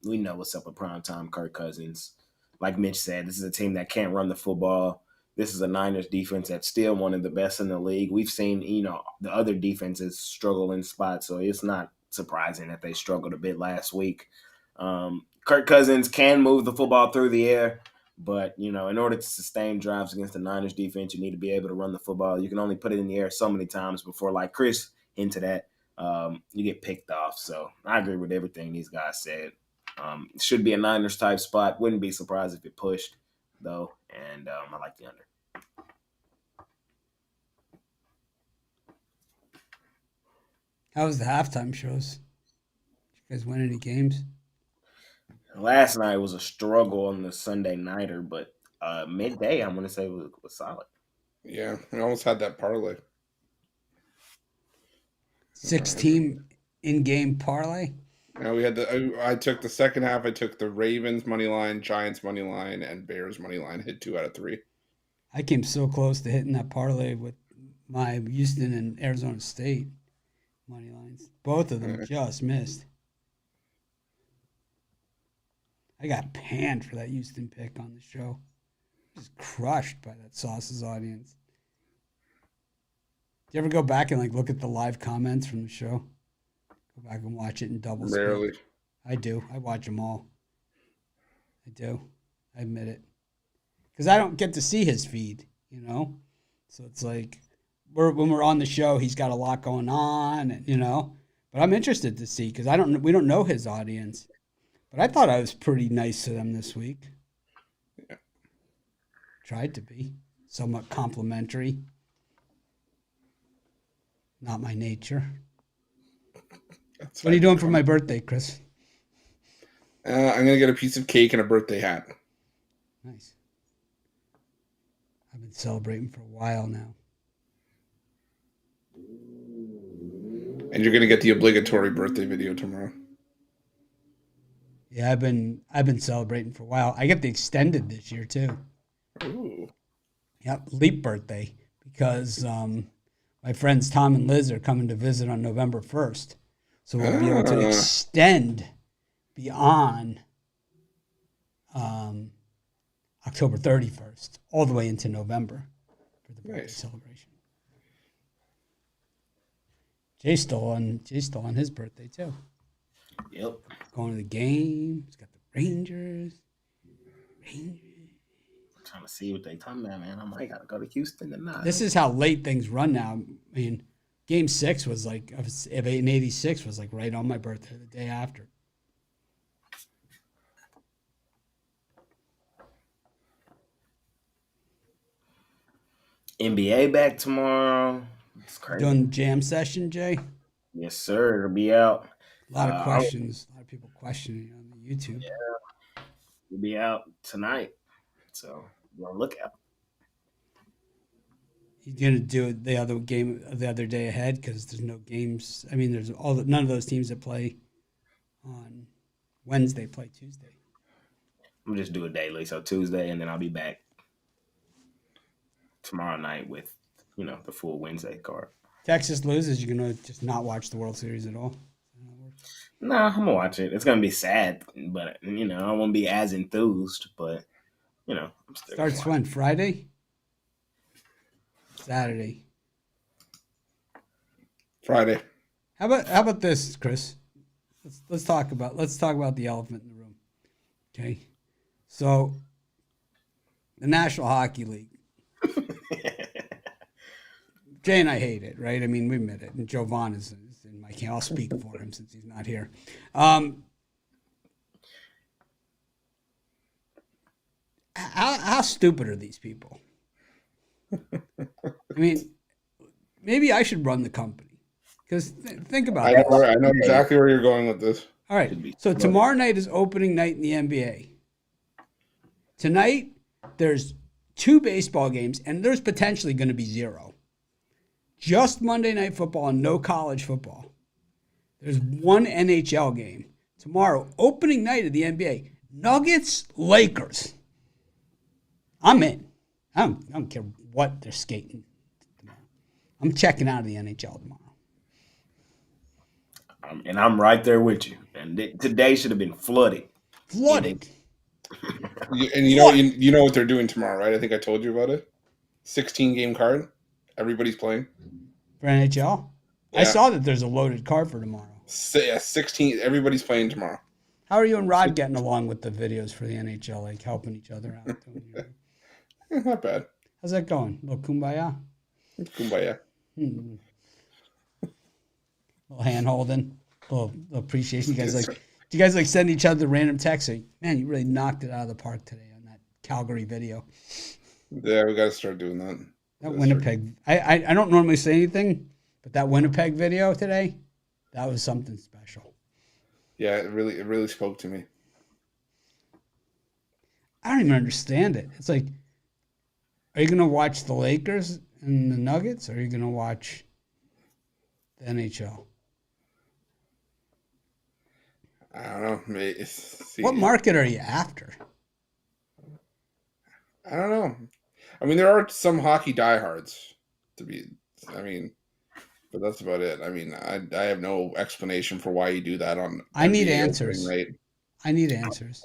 We know what's up with primetime Kirk Cousins. Like Mitch said, this is a team that can't run the football. This is a Niners defense that's still one of the best in the league. We've seen, the other defenses struggle in spots, so it's not surprising that they struggled a bit last week. Kirk Cousins can move the football through the air, but, in order to sustain drives against the Niners defense, you need to be able to run the football. You can only put it in the air so many times before, like Chris hinted at, you get picked off. So I agree with everything these guys said. It should be a Niners type spot. Wouldn't be surprised if it pushed, though, and I like the under. How was the halftime shows? Did you guys win any games? Last night was a struggle on the Sunday nighter, but midday, I'm going to say, was solid. Yeah, I almost had that parlay. 6-team in-game parlay. We had I took the second half. I took the Ravens money line, Giants money line, and Bears money line. Hit 2 out of 3. I came so close to hitting that parlay with my Houston and Arizona State money lines. Both of them just missed. I got panned for that Houston pick on the show. Just crushed by that Sauce's audience. Do you ever go back and look at the live comments from the show? Go back and watch it in double speed. Rarely. I do. I watch them all. I do. I admit it. Because I don't get to see his feed, So it's like when we're on the show, he's got a lot going on, But I'm interested to see because we don't know his audience. But I thought I was pretty nice to them this week. Yeah. Tried to be somewhat complimentary. Not my nature. What are you doing for my birthday, Chris? I'm gonna get a piece of cake and a birthday hat. Nice. I've been celebrating for a while now. And you're gonna get the obligatory birthday video tomorrow. Yeah, I've been celebrating for a while. I get the extended this year too. Ooh. Yep, leap birthday because my friends Tom and Liz are coming to visit on November 1st. So we'll be able to extend beyond October 31st, all the way into November for the birthday celebration. Jay's still on his birthday too. Yep. Going to the game. He's got the Rangers. I'm trying to see what they talking about, man. I might gotta go to Houston tonight. This is how late things run now. I mean, Game 6 was of 86 was right on my birthday, the day after. NBA back tomorrow. It's crazy. Doing jam session, Jay? Yes, sir. It'll be out. A lot of questions. A lot of people questioning on the YouTube. Yeah. It'll be out tonight. So be on the lookout. You gonna do it the other day ahead because there's no games. I mean, there's none of those teams that play on Wednesday play Tuesday. I'm just do it daily, so Tuesday, and then I'll be back tomorrow night with the full Wednesday card. Texas loses, you're gonna just not watch the World Series at all. Nah, I'm gonna watch it. It's gonna be sad, but I won't be as enthused. But I'm still starts when? Friday? Saturday. Friday. How about this, Chris? Let's talk about the elephant in the room. Okay. So the National Hockey League. Jay and I hate it, right? I mean, we admit it. And Joe Vaughn is in my camp. I'll speak for him since he's not here. How stupid are these people? I mean, maybe I should run the company because think about it. I know exactly where you're going with this. All right. So tomorrow night is opening night in the NBA. Tonight, there's 2 baseball games, and there's potentially going to be 0. Just Monday Night Football and no college football. There's 1 NHL game. Tomorrow, opening night of the NBA. Nuggets, Lakers. I'm in. I don't care what they're skating tomorrow. I'm checking out of the NHL tomorrow. And I'm right there with you. And today should have been flooded. Flooded. And you know what they're doing tomorrow, right? I think I told you about it. 16-game card. Everybody's playing. For NHL? Yeah. I saw that there's a loaded card for tomorrow. 16. Everybody's playing tomorrow. How are you and Rod getting along with the videos for the NHL, helping each other out? Not bad. How's that going? A little kumbaya? Kumbaya. A little hand holding, a little appreciation. Do you guys send each other random texts? Like, man, you really knocked it out of the park today on that Calgary video. Yeah, we got to start doing that. That Winnipeg. I don't normally say anything, but that Winnipeg video today, that was something special. Yeah, it really spoke to me. I don't even understand it. It's like, are you going to watch the Lakers and the Nuggets, or are you going to watch the NHL? I don't know. See, What market are you after? I don't know. I mean, there are some hockey diehards I mean, but that's about it. I mean, I have no explanation for why you do that on I need NBA answers. opening night. I need answers.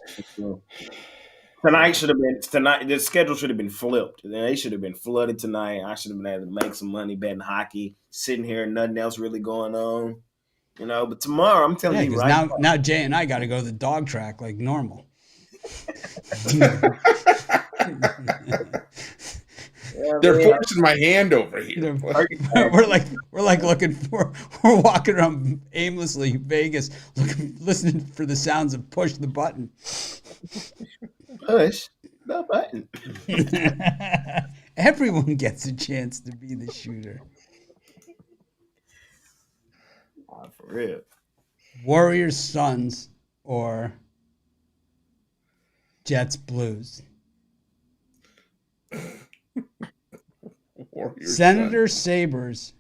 Tonight should have been tonight. The schedule should have been flipped. They should have been flooded tonight. I should have been able to make some money betting hockey, sitting here, nothing else really going on. But tomorrow, I'm telling Yeah, you because right now Jay and I got to go to the dog track like normal. They're forcing my hand over here. we're like we're walking around aimlessly Vegas, listening for the sounds of push the button. push the button. Everyone gets a chance to be the shooter. Oh, for real. Warriors Suns or Jets Blues. Warriors, Senators Sabres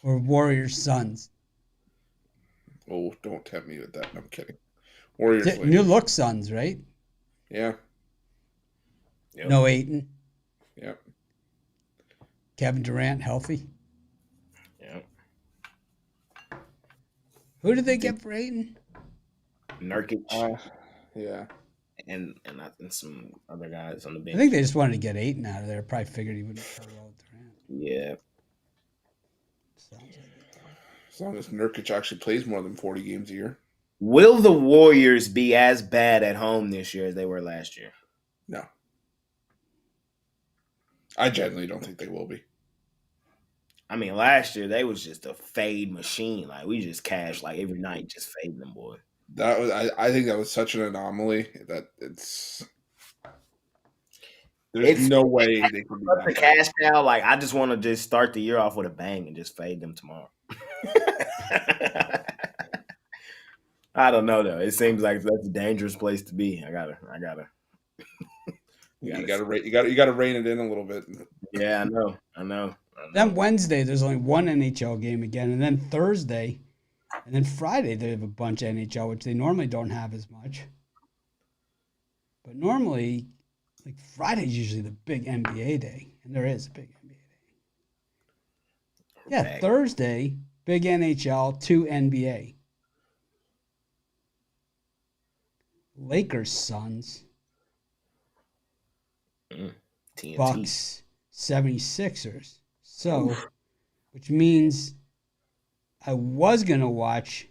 or Warriors Suns. Oh, don't tempt me with that. I'm kidding. Warriors. New look Suns, right? Yeah. Yep. No Ayton. Yep. Kevin Durant healthy. Yep. Who did they get for Ayton? Nurkic Yeah. and some other guys on the bench. I think they just wanted to get Ayton out of there. Probably figured he wouldn't play well with Durant. Yeah. Sounds like it. As long as Nurkic actually plays more than 40 games a year. Will the Warriors be as bad at home this year as they were last year? No. I genuinely don't think they will be. I mean, last year they was just a fade machine. Like we just cashed like every night, just fading them, boy. That was I think that was such an anomaly that there's no way they could be But the that. cash cow, like I just want to just start the year off with a bang and just fade them tomorrow. I don't know though. It seems like that's a dangerous place to be. I gotta. You gotta rein it in a little bit. Yeah, I know. Then Wednesday, there's only one NHL game again, and then Thursday, and then Friday they have a bunch of NHL, which they normally don't have as much. But normally, like Friday's usually the big NBA day, and there is a big NBA day. Yeah, Back. Thursday, big NHL, 2 NBA. Lakers, Suns, TNT. Bucks, 76ers. So, which means I was going to watch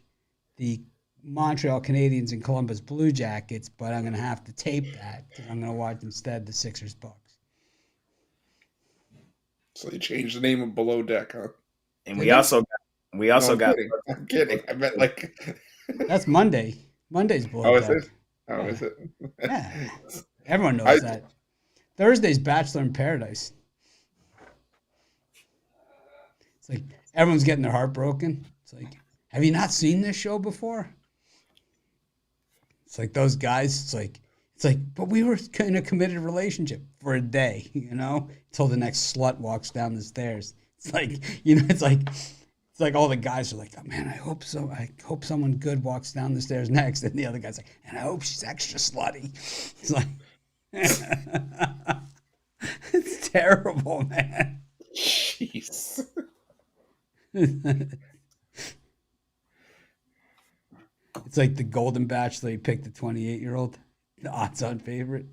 the Montreal Canadiens and Columbus Blue Jackets, but I'm going to have to tape that because I'm going to watch instead the Sixers Bucks. So you changed the name of Below Deck, huh? And we also got. I'm kidding. I meant like. That's Monday. Monday's Below Oh, is Deck. it? Oh, is it? Yeah. Everyone knows that. Thursday's Bachelor in Paradise. It's like everyone's getting their heart broken. It's like, have you not seen this show before? It's like those guys. It's like, but we were in a committed relationship for a day, until the next slut walks down the stairs. It's like, it's like all the guys are like, oh man, I hope so. I hope someone good walks down the stairs next. And the other guy's like, and I hope she's extra slutty. It's like, it's terrible, man. Jeez. It's like the Golden Bachelor. You picked the 28-year-old, the odds-on favorite.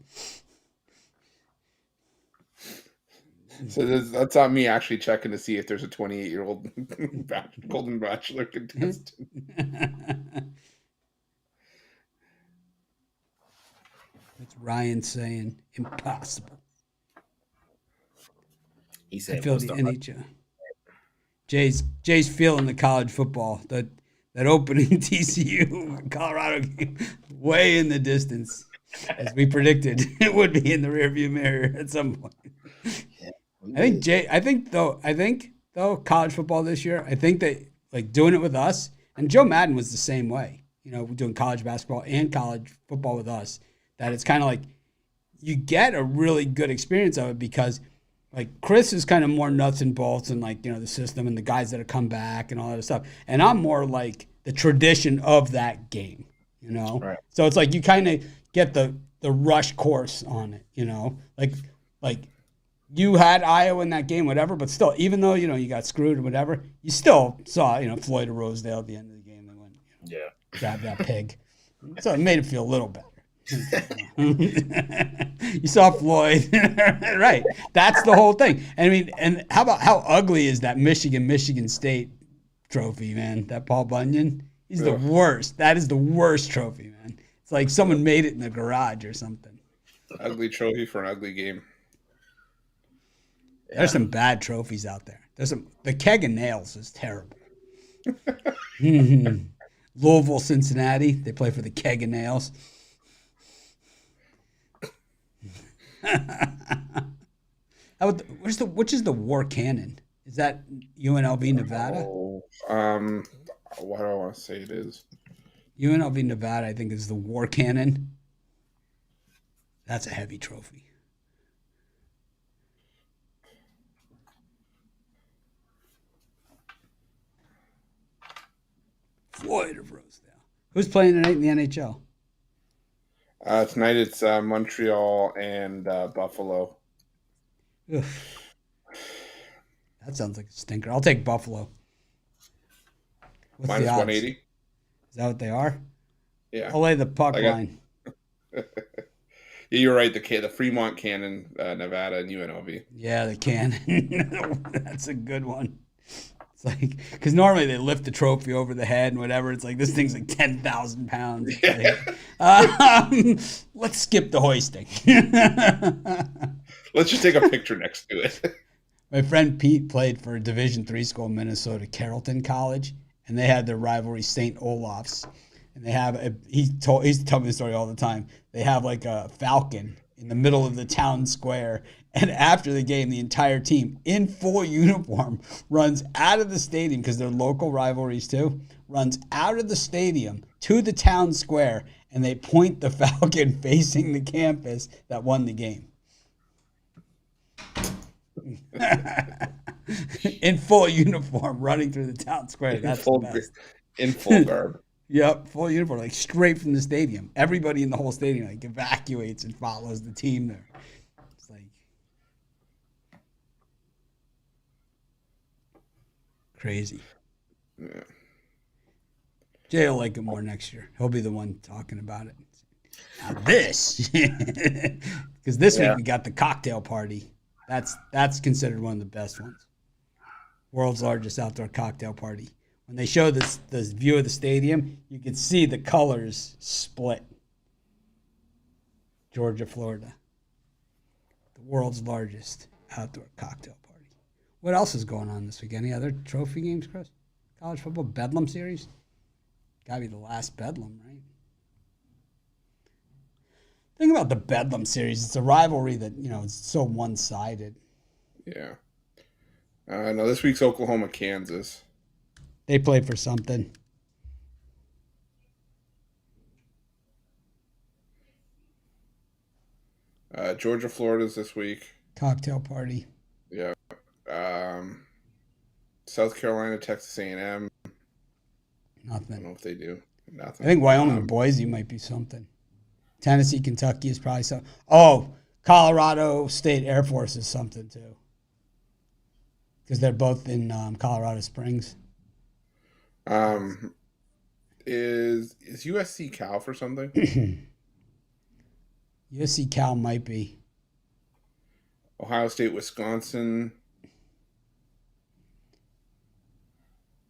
So that's on me actually checking to see if there's a 28-year-old Golden Bachelor contestant. That's Ryan saying impossible. He said, I feel the NHL. Jay's feeling the college football. That opening TCU Colorado game way in the distance, as we predicted it would be in the rearview mirror at some point. I think though college football this year, I think that like doing it with us, and Joe Madden was the same way. Doing college basketball and college football with us. That it's kind of like you get a really good experience of it because like Chris is kind of more nuts and bolts and like the system and the guys that have come back and all that stuff, and I'm more like the tradition of that game, you know? Right. So it's like you kind of get the rush course on it, you know? Like you had Iowa in that game, whatever, but still, even though, you know, you got screwed or whatever, you still saw, you know, Floyd or Rosedale at the end of the game. They went, you know, Yeah. grab that pig. So it made it feel a little better. You saw Floyd, right? That's the whole thing. I mean, and how ugly is that Michigan State trophy, man? That Paul Bunyan, he's the worst. That is the worst trophy, man. It's like someone made it in the garage or something. Ugly trophy for an ugly game. There's some bad trophies out there. The keg of nails is terrible. Louisville, Cincinnati, they play for the keg of nails. Which is the war cannon? Is that UNLV Nevada? Oh, what do I want to say it is? UNLV Nevada, I think, is the war cannon. That's a heavy trophy. Floyd of Rosedale. Who's playing tonight in the NHL? Tonight it's Montreal and Buffalo. Ugh. That sounds like a stinker. I'll take Buffalo. What's Minus the odds? 180. Is that what they are? Yeah. I'll lay the puck line. Yeah, you're right. The Fremont Cannon, Nevada, and UNLV. Yeah, the cannon. That's a good one. It's like, because normally they lift the trophy over the head and whatever. It's like, this thing's like 10,000 pounds. Let's skip the hoisting. Let's just take a picture next to it. My friend Pete played for a Division III school in Minnesota, Carrollton College, and they had their rivalry, St. Olaf's. And they have he used to tell me the story all the time. They have like a falcon in the middle of the town square, and after the game, the entire team in full uniform runs out of the stadium, because they're local rivalries too. Runs out of the stadium to the town square, and they point the falcon facing the campus that won the game. In full uniform, running through the town square. That's the best. In full garb. Yep, full uniform, like straight from the stadium. Everybody in the whole stadium like evacuates and follows the team there. It's like crazy. Yeah. Jay will like it more next year. He'll be the one talking about it. Now this, because this week we got the cocktail party. That's considered one of the best ones. World's largest outdoor cocktail party. When they show this view of the stadium, you can see the colors split. Georgia, Florida. The world's largest outdoor cocktail party. What else is going on this week? Any other trophy games, Chris? College football Bedlam series? Gotta be the last Bedlam, right? Think about the Bedlam series. It's a rivalry that, you know, it's so one-sided. Yeah. No, this week's Oklahoma, Kansas. They play for something. Georgia, Florida's this week. Cocktail party. Yeah. South Carolina, Texas A&M. I don't know Nothing. if they do. Nothing. I think Wyoming and Boise might be something. Tennessee, Kentucky is probably something. Oh, Colorado State Air Force is something too. Because they're both in Colorado Springs. Is USC Cal for something? USC Cal might be. Ohio State, Wisconsin.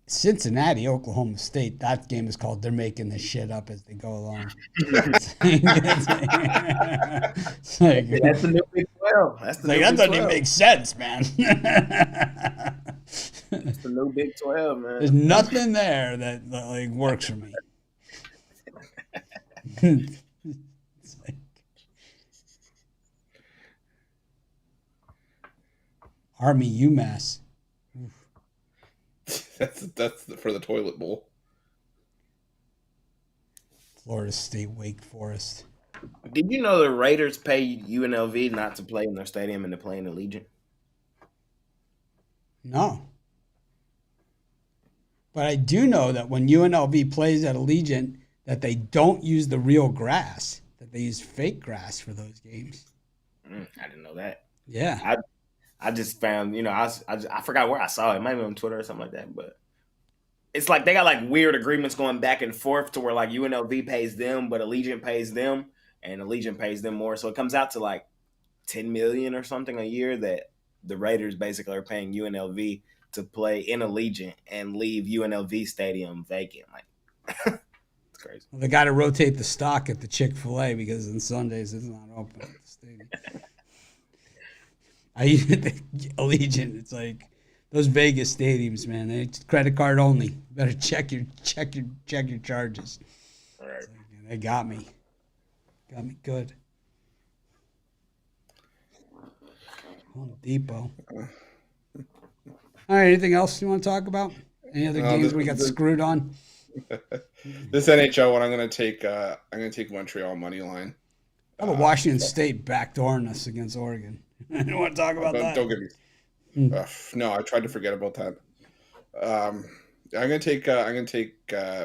Cincinnati, Oklahoma State. That game is called They're Making This Shit Up as They Go Along. That's the new Big 12. That's the new That Big doesn't even 12. make sense, man. That's the new Big 12, man. There's nothing there that like works for me. It's like, Army UMass. That's for the toilet bowl. Florida State, Wake Forest. Did you know the Raiders pay UNLV not to play in their stadium and to play in Allegiant? No. But I do know that when UNLV plays at Allegiant, that they don't use the real grass, that they use fake grass for those games. I didn't know that. Yeah. I just found, I forgot where I saw it. It might be on Twitter or something like that. But it's like they got like weird agreements going back and forth to where like UNLV pays them, but Allegiant pays them, and Allegiant pays them more. So it comes out to like $10 million or something a year that the Raiders basically are paying UNLV to play in Allegiant and leave UNLV Stadium vacant. Like, it's crazy. Well, they got to rotate the stock at the Chick-fil-A because on Sundays it's not open at the stadium. I even think Allegiant, it's like those Vegas stadiums, man. It's credit card only. You better check your charges. All right. Like, they got me good. Home Depot. All right, anything else you want to talk about? Any other games we got screwed on? This NHL one, I'm gonna take Montreal money line. How about Washington State backdooring us against Oregon? I don't want to talk about that. Don't get me. No, I tried to forget about that. I'm gonna take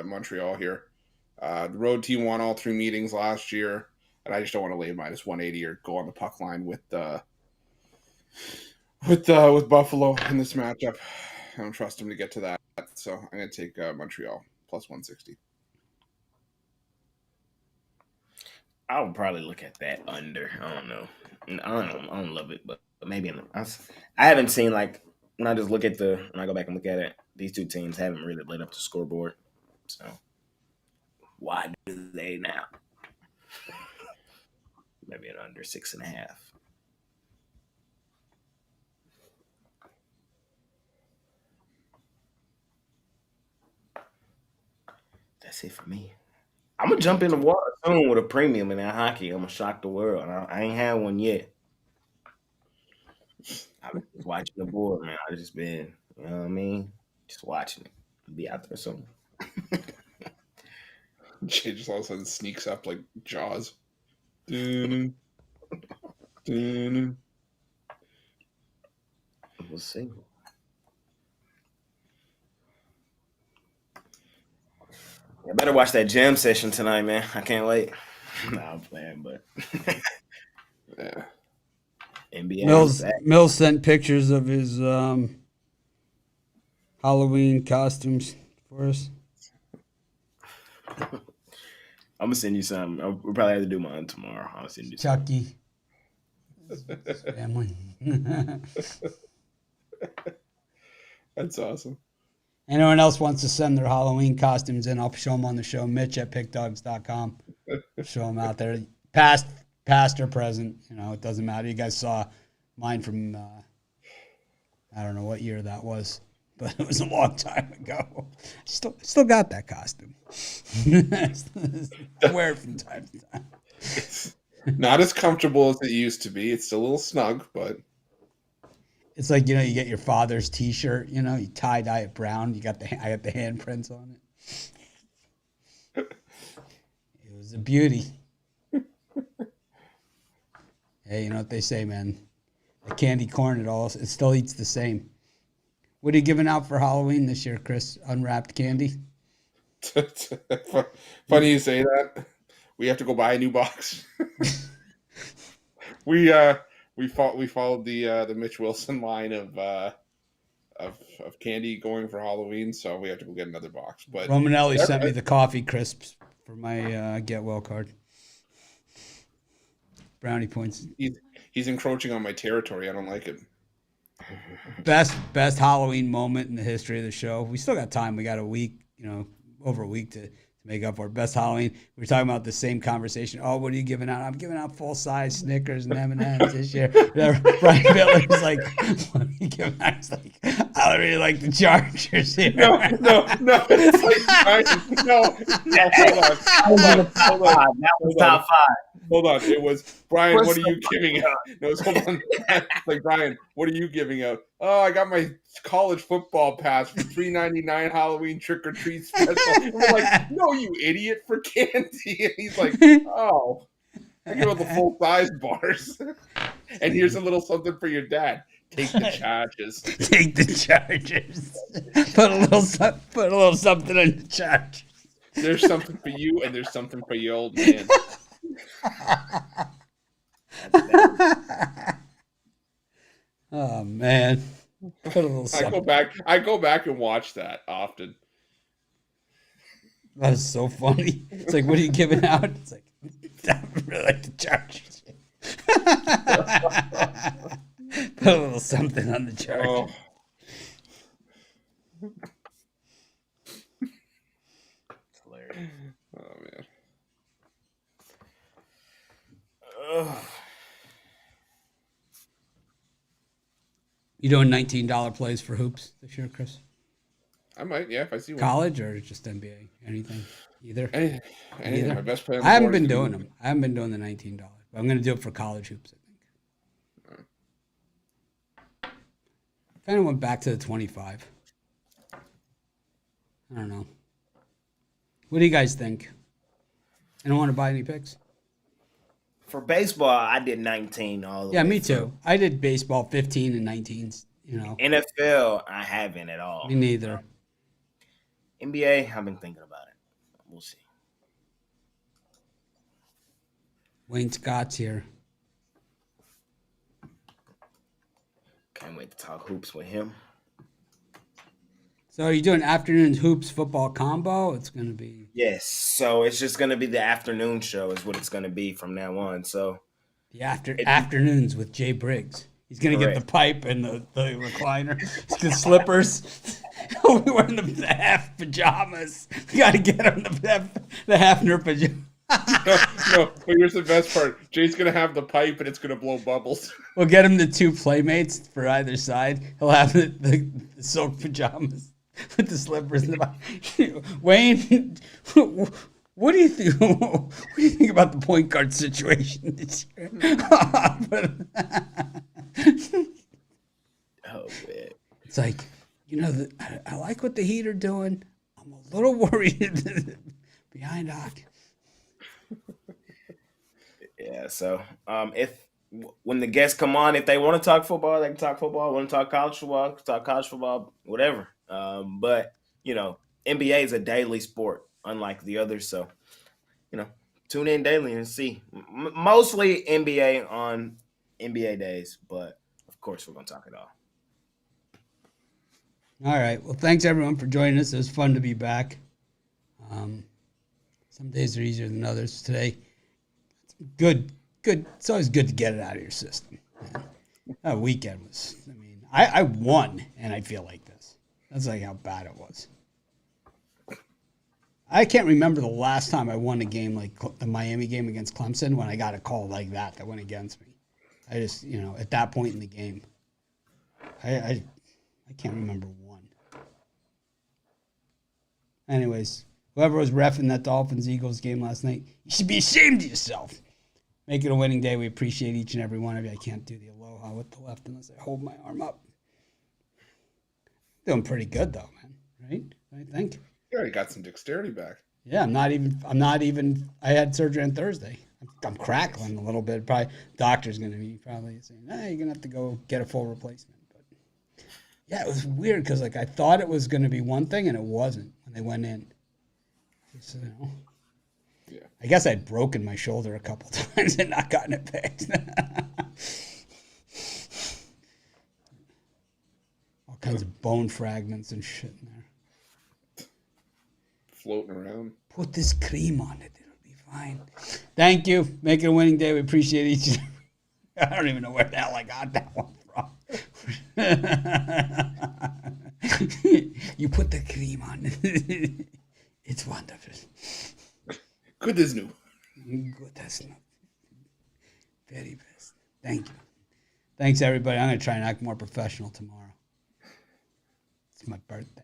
Montreal here. The road team won all 3 meetings last year, and I just don't want to lay minus 180 or go on the puck line with Buffalo in this matchup. I don't trust them to get to that, so I'm gonna take Montreal plus 160. I would probably look at that under. I don't know. I don't love it, but maybe I haven't seen like when I go back and look at it. These two teams haven't really lit up the scoreboard. So why do they now? Maybe an under 6.5. That's it for me. I'm gonna jump in the water soon with a premium in that hockey. I'm gonna shock the world. I ain't had one yet. I've been just watching the board, man. I've just been, you know what I mean? Just watching it. I'll be out there soon. Jay just all of a sudden sneaks up like Jaws. Dun, dun. We'll see. I better watch that jam session tonight, man. I can't wait. Nah, I'm playing, but Yeah. NBA. Mills sent pictures of his Halloween costumes for us. I'm gonna send you some. We'll probably have to do mine tomorrow. I'll send you Chucky. His family. That's awesome. Anyone else wants to send their Halloween costumes in, I'll show them on the show. Mitch at pickdogs.com. Show them out there. Past or present. It doesn't matter. You guys saw mine from, I don't know what year that was, but it was a long time ago. Still got that costume. I wear it from time to time. It's not as comfortable as it used to be. It's still a little snug, but it's like, you get your father's T-shirt, you tie-dye it brown. I got the handprints on it. It was a beauty. Hey, you know what they say, man? The candy corn, it still eats the same. What are you giving out for Halloween this year, Chris? Unwrapped candy? Funny you say that. We have to go buy a new box. We followed the Mitch Wilson line of candy going for Halloween, so we have to go get another box. But Romanelli sent me the coffee crisps for my get well card. Brownie points. He's encroaching on my territory. I don't like it. Best Halloween moment in the history of the show. We still got time. We got a week, over a week to make up for it. Best Halloween. We were talking about the same conversation. Oh, what are you giving out? I'm giving out full-size Snickers and M&M's this year. Brian Bittler was like, what are you giving out? He's like, I really like the Chargers here. No. It's like, Brian, no. Hold on. That was top 5. Hold on. It was, Brian, what are you giving out? No, it was, hold on. Like, Brian, what are you giving out? Oh, I got my college football pass for $3.99 Halloween trick-or-treat special. And we're like, no, you idiot, for candy. And he's like, oh, I give out the full-size bars. And here's a little something for your dad. Take the charges. Take the Chargers. Put a little something on the Chargers. There's something for you, and there's something for your old man. Oh man. Put a little something. I go back and watch that often. That is so funny. It's like, what are you giving out? It's like, I really like the Chargers. Put a little something on the Chargers. Oh. It's hilarious. Oh man. You doing $19 plays for hoops this year, Chris? I might, yeah, if I see one. College or just NBA? Anything? Either? Anything. Either? My best player on the I haven't board is been gonna doing be- them. I haven't been doing the $19. But I'm going to do it for college hoops, I think. Kind of went back to the 25. I don't know. What do you guys think? I don't want to buy any picks. For baseball, I did 19 all the Yeah, way me through. too. I did baseball 15 and 19s, you know. NFL, I haven't at all. Me neither. NBA, I've been thinking about it. We'll see. Wayne Scott's here. Can't wait to talk hoops with him. So are you doing afternoons hoops football combo? It's going to be... Yes, so it's just going to be the afternoon show is what it's going to be from now on. So The afternoons with Jay Briggs. He's going to get the pipe and the recliner. The slippers. He'll be wearing the half pajamas. We got to get him the Hafner pajamas. No, but here's the best part. Jay's gonna have the pipe and it's gonna blow bubbles. We'll get him the two playmates for either side. He'll have the silk pajamas with the slippers. And the Wayne, what do you think? What do you think about the point guard situation this year? oh man, It's like, I like what the Heat are doing. I'm a little worried behind Hawk. yeah. So when the guests come on, if they want to talk football, they can talk football. Want to talk college football, talk college football, whatever. But NBA is a daily sport, unlike the others. So tune in daily and see. Mostly NBA on NBA days, but of course we're gonna talk it all. All right. Well, thanks everyone for joining us. It was fun to be back. Some days are easier than others. Today, it's good. It's always good to get it out of your system. That weekend was. I won, and I feel like this. That's like how bad it was. I can't remember the last time I won a game like the Miami game against Clemson when I got a call like that went against me. I just, at that point in the game, I can't remember one. Anyways, whoever was reffing that Dolphins-Eagles game last night, you should be ashamed of yourself. Make it a winning day. We appreciate each and every one of you. I can't do the aloha with the left unless I hold my arm up. Doing pretty good though, man. Right? I think. Yeah, he got some dexterity back. Yeah, I'm not even. I had surgery on Thursday. I'm crackling a little bit. Probably doctor's going to be probably saying, you're going to have to go get a full replacement. But yeah, it was weird because I thought it was going to be one thing and it wasn't when they went in. So, Yeah. I guess I'd broken my shoulder a couple times and not gotten it fixed. All kinds of bone fragments and shit in there. Floating around. Put this cream on it. It'll be fine. Thank you. Make it a winning day. We appreciate each. I don't even know where the hell I got that one from. You put the cream on it. It's wonderful. Good as new. Good as new. Very best. Thank you. Thanks, everybody. I'm going to try and act more professional tomorrow. It's my birthday.